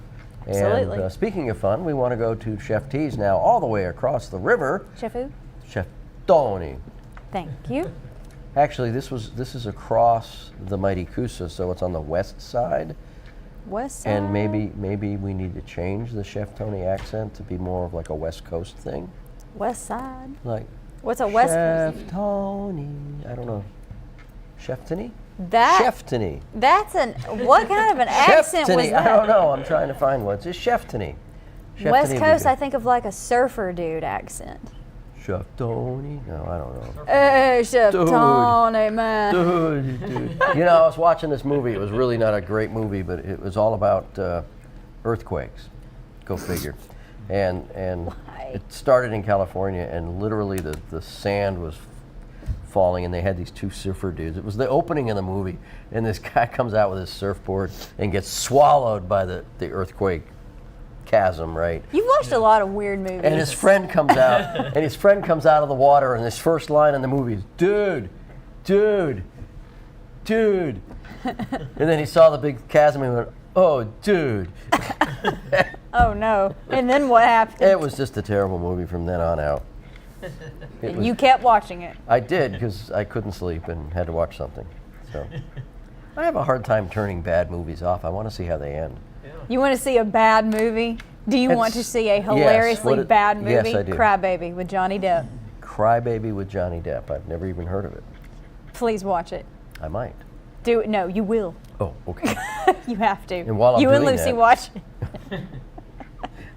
And Absolutely. speaking of fun, we want to go to Chef T's now, all the way across the river. Chefu, Chef Tony. thank you. Actually, this is across the mighty Coosa, so it's on the west side. West side. And maybe we need to change the Chef Tony accent to be more of like a West Coast thing, West side. like What's a West Chef Coast? Tony. I don't know. Chef Tony. That Chef Tony. that's an what kind of an accent was Chef-tony. I that? don't know. I'm trying to find one. It's Chef Tony. Chef West Tony would be Coast, good. I think of like a surfer dude accent. Chef Tony. No, I don't know. Hey, Chef Dude. Tony, man. Dude. You know, I was watching this movie. It was really not a great movie, but it was all about earthquakes. Go figure. And Why? it started in California, and literally the sand was falling, and they had these two surfer dudes. It was the opening of the movie, and this guy comes out with his surfboard and gets swallowed by the earthquake chasm, right? You've watched a lot of weird movies. And his friend comes out, and his friend comes out of the water, and his first line in the movie is, dude, dude, dude. And then he saw the big chasm and he went, oh, dude. Oh no! And then what happened? It was just a terrible movie from then on out. It was- You kept watching it. I did, because I couldn't sleep and had to watch something. So I have a hard time turning bad movies off. I want to see how they end. You want to see a bad movie? Do you want to It's- see a yes, hilariously what it- bad movie? yes, I do. Crybaby with Johnny Depp. Crybaby with Johnny Depp. I've never even heard of it. Please watch it. I might. Do it. No, you will. Oh, okay. You have to. And while I'm you and doing Lucy that- watch it.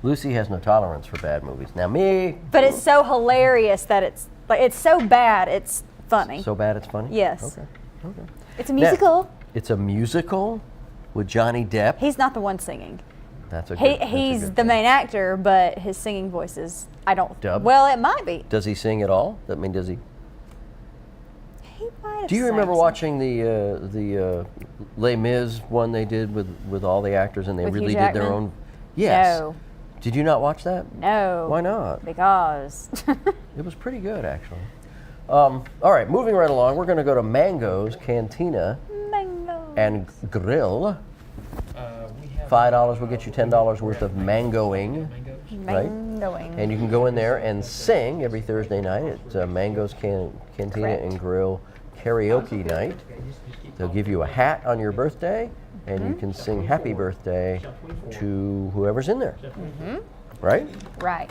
Lucy has no tolerance for bad movies. Now me, But it's so hilarious that it's like it's so bad it's funny. so bad it's funny? Yes. Okay. Okay. It's a musical. It's a musical with Johnny Depp. He's not the one singing. That's a good, that's a He's good the thing. main actor, but his singing voice is I don't. Dub? Well, it might be. Does he sing at all? I mean, does he? He might have Do you sang remember some- watching the Les Mis one they did with all the actors, and they With Hugh really did their Jackman? own? Yes. No. Did you not watch that? No. Why not? Because. It was pretty good, actually. All right, moving right along, we're going to go to Mango's Cantina Mango. and Grill. We have $5 will get you $10 worth of mangoing. mangoes. right? Mangoing. And you can go in there and sing every Thursday night at Mango's Cantina Correct. and Grill karaoke night. They'll give you a hat on your birthday, and you can sing happy birthday to whoever's in there. Right? Right.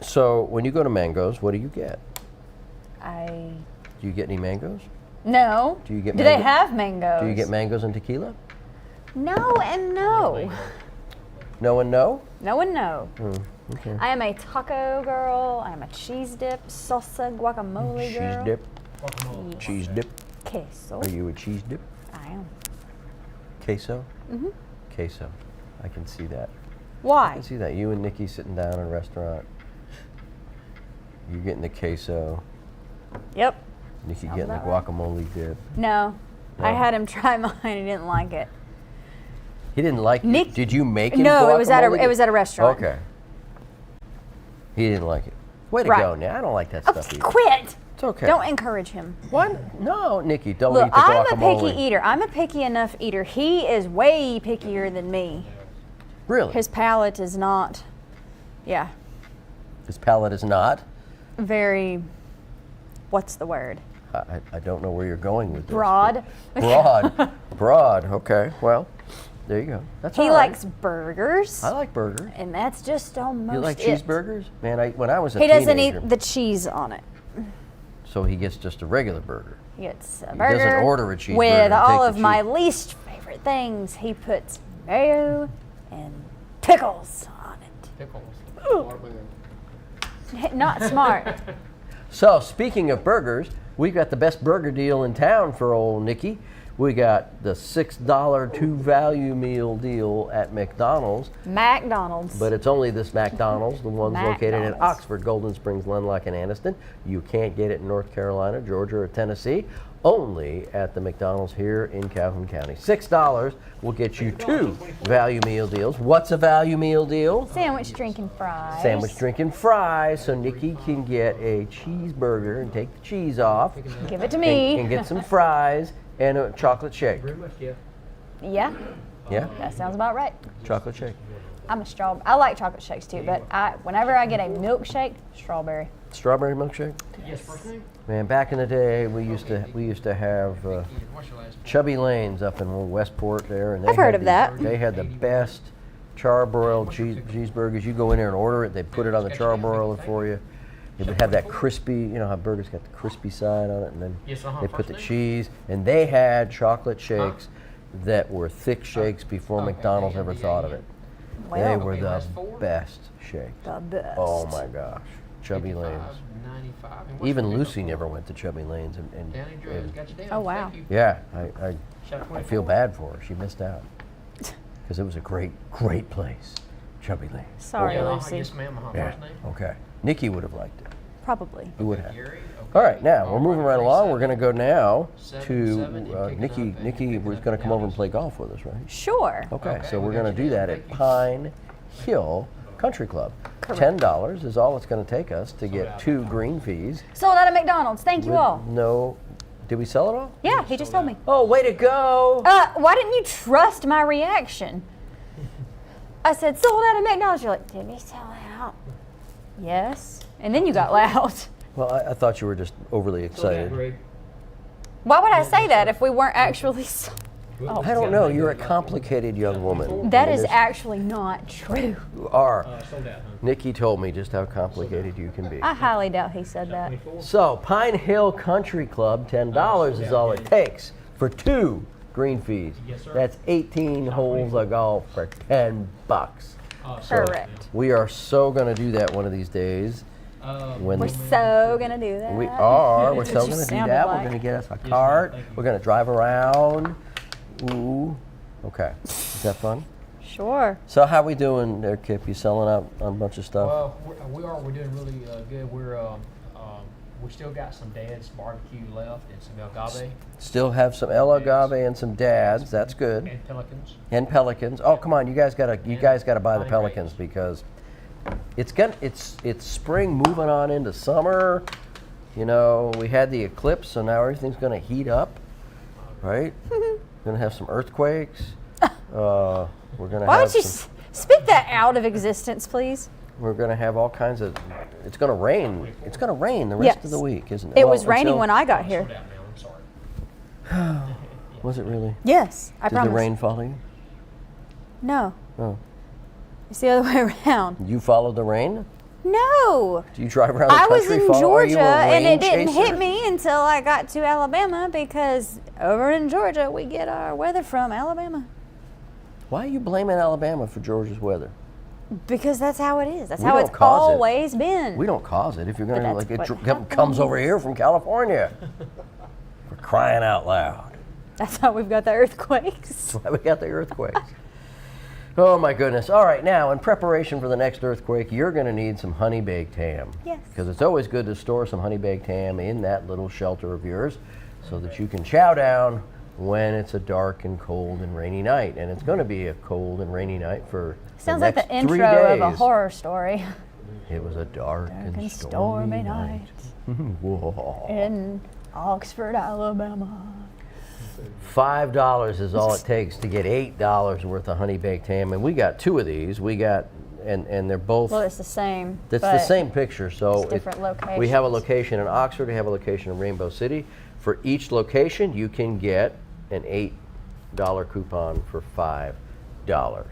So when you go to Mango's, what do you get? I. Do you get any mangoes? No. Do you get Do they mango- have mangoes? Do you get mangoes and tequila? No and no. No and no? No and no. Okay. I am a taco girl. I am a cheese dip, salsa, guacamole Cheese girl. dip. Guacamole. Cheese dip. Queso. Are you a cheese dip? I am. Queso? Mm-hmm. Queso. I can see that. I Why? can see that. You and Nikki sitting down in a restaurant. You getting the queso. Yep. Nikki Sounds getting the about right. guacamole dip. No. I No? had him try mine. He didn't like it. He didn't like it. Nick- Did you make him No, it was at a guacamole it was at a restaurant. Okay. He didn't like it. Way to Right. go, Nick. I don't like that Oh, stuff either. quit. It's okay. Don't encourage him. What? No, Nikki, don't Look, eat the I'm a guacamole. picky eater. I'm a picky enough eater. He is way pickier than me. Really? His palate is not, yeah, His palate is not. very, what's the word? I don't know where you're going with this. Broad. but- Broad. Broad. Okay. Well, there you go. That's He all right. likes burgers, I like burgers. and that's just almost You like it. cheeseburgers? Man, when I was a He doesn't teenager, eat the cheese on it. so he gets just a regular burger. He gets a He burger doesn't order a cheeseburger with and all take of the my cheese. least favorite things. He puts mayo and pickles on it. Pickles. Not smart. So, speaking of burgers, we've got the best burger deal in town for old Nikki. We got the $6 two value meal deal at McDonald's, McDonald's. but it's only this McDonald's, the one's located in McDonald's. Oxford, Golden Springs, Lenlock, and Anniston. You can't get it in North Carolina, Georgia, or Tennessee. Only at the McDonald's here in Calhoun County. $6 will get you 2 value meal deals. What's a value meal deal? Sandwich, drink, and fries. Sandwich, drink, and fries, so Nikki can get a cheeseburger and take the cheese off. Give it to me. And get some fries and a chocolate shake. Very much, yeah. Yeah, Yeah? that sounds about right. Chocolate shake. I like chocolate shakes too, but whenever I get a milkshake, strawberry. Strawberry milkshake? Yes, first name? Man, back in the day, we used to have What's your last name? Chubby Lanes up in Westport there, and they I've heard had of that. They had the best charbroiled cheeseburgers. You go in there and order it, they put it on the charbroiler for you. It would have that crispy, you know how burgers got the crispy side on it, and then Yes, they put first the name? cheese. And they had chocolate shakes that were thick shakes before McDonald's ever thought of it. They Well, were the last four? best shakes. The best. Oh my gosh, Chubby Lanes. 95. And what's Even your Lucy name? never went to Chubby Lanes, and Downey Drugs, got you down. Oh, wow. Thank you. yeah, Shop I 24. feel bad for her. She missed out because it was a great place, Chubby Lanes. Sorry, Yeah, Lucy. Yes, ma'am. Yeah. First name? Okay. Nikki would have liked it. Probably. Who would have? Gary? All Okay. right, now we're moving right along. We're going to go now 7, to 7, and pick it Nikki. up and Nikki pick it was up going to come down over and to- play golf with us, right? Sure. Okay, Okay, so we we're got going to you do down. that at Thank you. Pine Hill Country Club. $10 is all it's going to take us to get 2 green fees. Sold out of McDonald's. Thank you with all. No, did we sell it all? Yeah, he just told me. Oh, way to go! Why didn't you trust my reaction? I said, sold out of McDonald's. You're like, did we sell out? Yes. And then you got loud. Well, I thought you were just overly excited. Greg. Why would I say that if we weren't actually sold? I don't know. You're a complicated young woman. That I mean, is there's- actually not true. You are. Sold out, huh? Nikki told me just how complicated you can be. I highly doubt he said that. 24. So, Pine Hill Country Club, $10 is all it takes for 2 green fees. Yes, sir. That's 18 holes of golf for $10. Correct. We are so going to do that one of these days. When We're so gonna do that. we are, we're That's so what you going to do sounded that. like. We're going to get us a ma'am. cart. Thank you. We're going to drive around. Ooh. Okay. Is that fun? Sure. So how we doing there, Kip? You selling out on a bunch of stuff? Well, we're doing really good. We still got some Dad's barbecue left and some agave Still have some El Agave and some Dads. That's good. and pelicans. And Pelicans. Oh, come on, you guys gotta buy the Honey Pelicans grapes. because it's spring moving on into summer. You know, we had the eclipse, so now everything's gonna heat up, right? Gonna have some earthquakes. We're gonna Why have don't you spit that out of existence, please? we're gonna have all kinds of. It's gonna rain. It's gonna rain the rest of Yes. the week, isn't it? It Well, was raining until- when I got here. Sold out now. I'm sorry. Was it really? Yes, I Did promise. the rain follow you? No, Oh, it's the other way around. you followed the rain? No. Do you drive around the I country? was in Are you Georgia a and rain it didn't chaser? hit me until I got to Alabama because over in Georgia we get our weather from Alabama. Why are you blaming Alabama for Georgia's weather? Because that's how it is. That's We how don't it's cause it. always been. We don't cause it. If you're going to, But like, that's it what comes happens. over here from California. We're crying out loud. That's how we've got the earthquakes. That's why we got the earthquakes. Oh my goodness. All right, now in preparation for the next earthquake, you're going to need some honey baked ham. Yes. Because it's always good to store some honey baked ham in that little shelter of yours so that you can chow down when it's a dark and cold and rainy night. And it's going to be a cold and rainy night for Sounds the like next the 3 intro days. of a horror story. It was a dark And stormy night Whoa. in Oxford, Alabama. $5 is all it takes to get $8 worth of honey baked ham, and we got 2 of these. We got, and they're both. Well, it's the same. It's but the same picture. So it's different we have a locations. location in Oxford. We have a location in Rainbow City. For each location, you can get an $8 coupon for $5.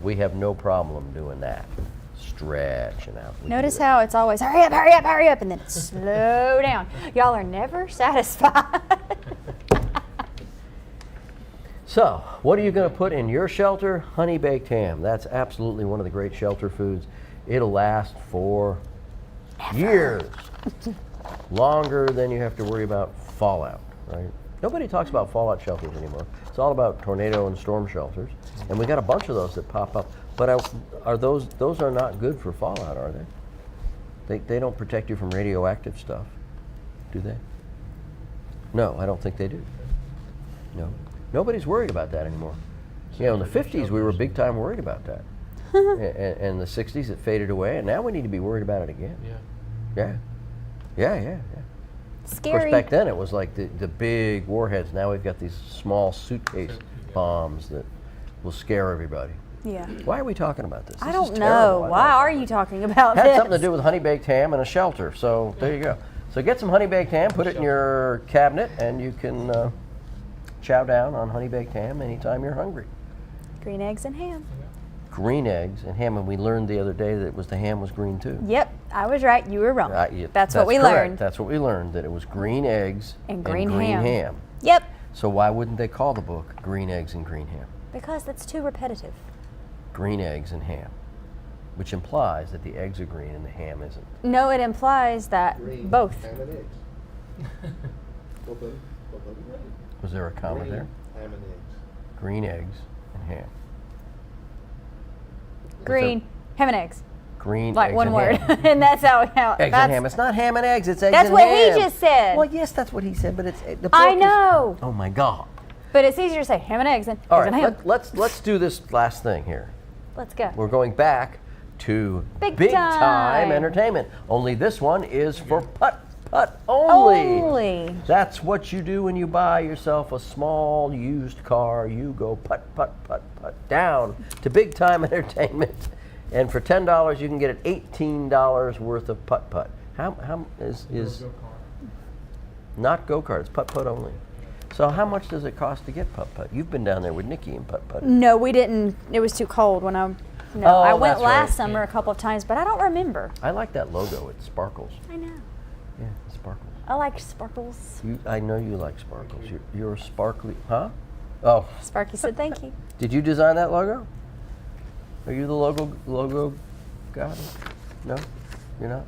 We have no problem doing that. Stretching out. We can Notice do it. how it's always hurry up, hurry up, hurry up, and then slow down. Y'all are never satisfied. So, what are you going to put in your shelter? Honey baked ham. That's absolutely one of the great shelter foods. It'll last for years. Longer than you have to worry about fallout, right? Nobody talks about fallout shelters anymore. It's all about tornado and storm shelters, and we got a bunch of those that pop up. But are those are not good for fallout, are they? They don't protect you from radioactive stuff, do they? No, I don't think they do. No, nobody's worried about that anymore. You know, in the 50s we were big time worried about that, and the 60s it faded away, and now we need to be worried about it again. Yeah. Yeah. Scary. Of course, back then it was like the big warheads. Now we've got these small suitcase bombs that will scare everybody. Yeah. Why are we talking about this? I This don't is know. terrible. Why are you talking about Had this? something to do with honey baked ham and a shelter. So there you go. So get some honey baked ham, put it in your cabinet, and you can chow down on honey baked ham anytime you're hungry. Green eggs and ham. Green eggs and ham, and we learned the other day that the ham was green too. Yep, I was right. You were wrong. That's what we correct. learned. That's what we learned, that it was green eggs And green ham. ham. Yep, So why wouldn't they call the book Green Eggs and Green Ham? because that's too repetitive. Green eggs and ham, which implies that the eggs are green and the ham isn't. No, it implies that Green, both. ham and eggs. Both of them green. Was there a comma Green, there? ham and eggs. Green eggs and ham. Green, ham and eggs. Green Like eggs one and word. ham. and that's how Eggs that's, and ham. It's not ham and eggs. It's eggs That's and what ham. he just said. Well, yes, that's what he said, but it's the book I is- know. oh my God! But it's easier to say ham and eggs than All eggs and ham. right, let's do this last thing here. Let's go. We're going back to Big time time. entertainment. Only this one is for putt only. Only. That's what you do when you buy yourself a small used car. You go putt down to Big Time Entertainment, and for $10 you can get it $18 worth of putt. How is Go-kart. not go kart? It's putt only. So how much does it cost to get putt? You've been down there with Nikki and putt. No, we didn't. It was too cold when I. No, Oh, I went that's last right. summer a couple of times, but I don't remember. I like that logo. It sparkles. I know. Yeah, it sparkles. I like sparkles. I know you like sparkles. You're a sparkly, huh? Oh, Sparky said thank you. did you design that logo? Are you the logo guy? No, you're not.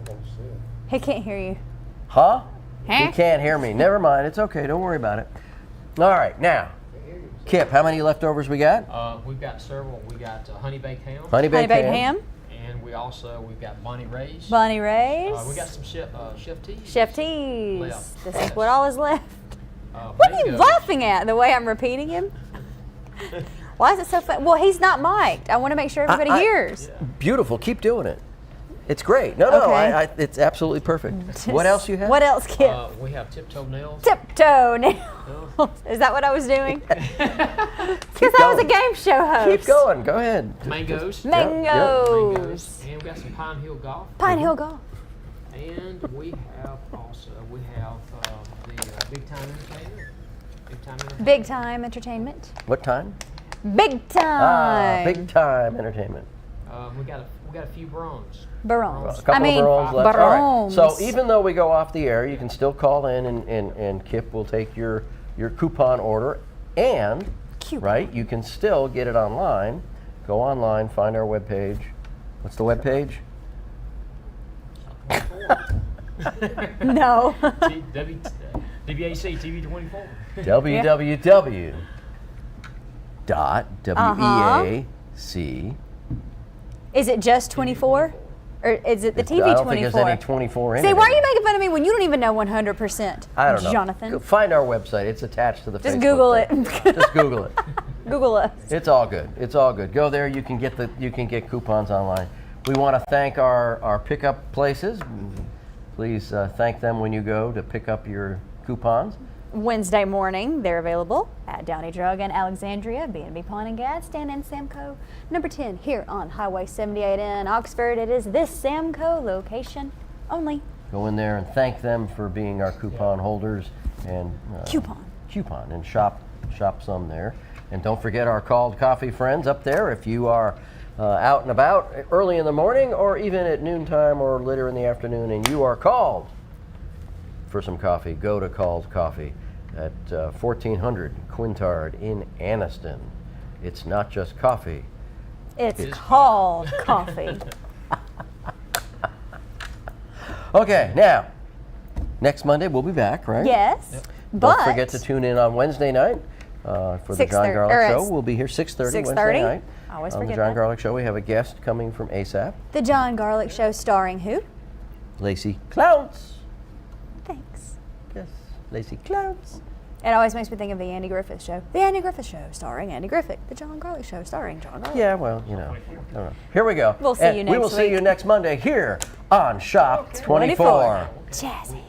I don't see it. He can't hear you. Huh? Huh? He can't hear me. Never mind. It's okay. Don't worry about it. All right, now, Kip, how many leftovers we got? We've got several. We got honey baked ham, Honey baked Honey baked ham. and we've got Bonnie Ray's. Bunny Rays. We got some chef teas. Chef T's. Left. This is what all is left. Uh, What are you mango. laughing at? The way I'm repeating him? Why is it so fun? Well, he's not mic'd. I want to make sure everybody I- hears. Beautiful. Keep doing it. It's great. No, Okay. it's absolutely perfect. What else you have? What else, Kip? We have tiptoe nails. Tiptoe nails. Is that what I was doing? Because I was a going. game show host. Keep going. Go ahead. Mangoes. Mangoes. Mangoes. And we got some Pine Hill Golf. Pine Hill Golf. And we have the Big Time Entertainment. Big Time Entertainment. Big time entertainment. What time? Big time. Big Time Entertainment. We got a few bronze. Barones. A couple I mean, of barones left. All right. barones. So even though we go off the air, you can still call in and Kip will take your coupon order, and Coupon. right, you can still get it online. Go online, find our webpage. What's the webpage? No. WBAC TV24. www.weac. Is it just 24? Or is it the TV 24? I don't think there's any 24 in it. See, why are you making fun of me when you don't even know 100%? I don't know. Jonathan. Go find our website. It's attached to the Just Facebook Google page. it. Just Google it. Google us. It's all good. It's all good. Go there. You can get coupons online. We want to thank our pickup places. Please thank them when you go to pick up your coupons. Wednesday morning, they're available at Downey Drug in Alexandria, B&B Pawn and Gas, stand in Samco number 10 here on Highway 78 in Oxford. It is this Samco location only. Go in there and thank them for being our coupon holders and Coupon and shop some there. And don't forget our called coffee friends up there. If you are out and about early in the morning or even at noontime or later in the afternoon and you are called for some coffee, go to Called Coffee at 1400 Quintard in Anniston. It's not just coffee. It's called coffee. Okay, now, next Monday we'll be back, right? Yes. But Don't forget to tune in on Wednesday night for the 6:30 John Garlic or Show. it's We'll be here 6:30 Wednesday 6:30? night. I always On the forget John that. Garlic Show, we have a guest coming from ASAP, The John Garlic Show starring who? Lacey Clounce. Thanks. Yes, Lacey Clounce. It always makes me think of the Andy Griffith Show. The Andy Griffith Show starring Andy Griffith. The John Garlic Show starring John Garlic. Yeah, well, you know. I don't know. Here we go. We'll see And you We will next see week. you next Monday here on Shop 24. Jazzy.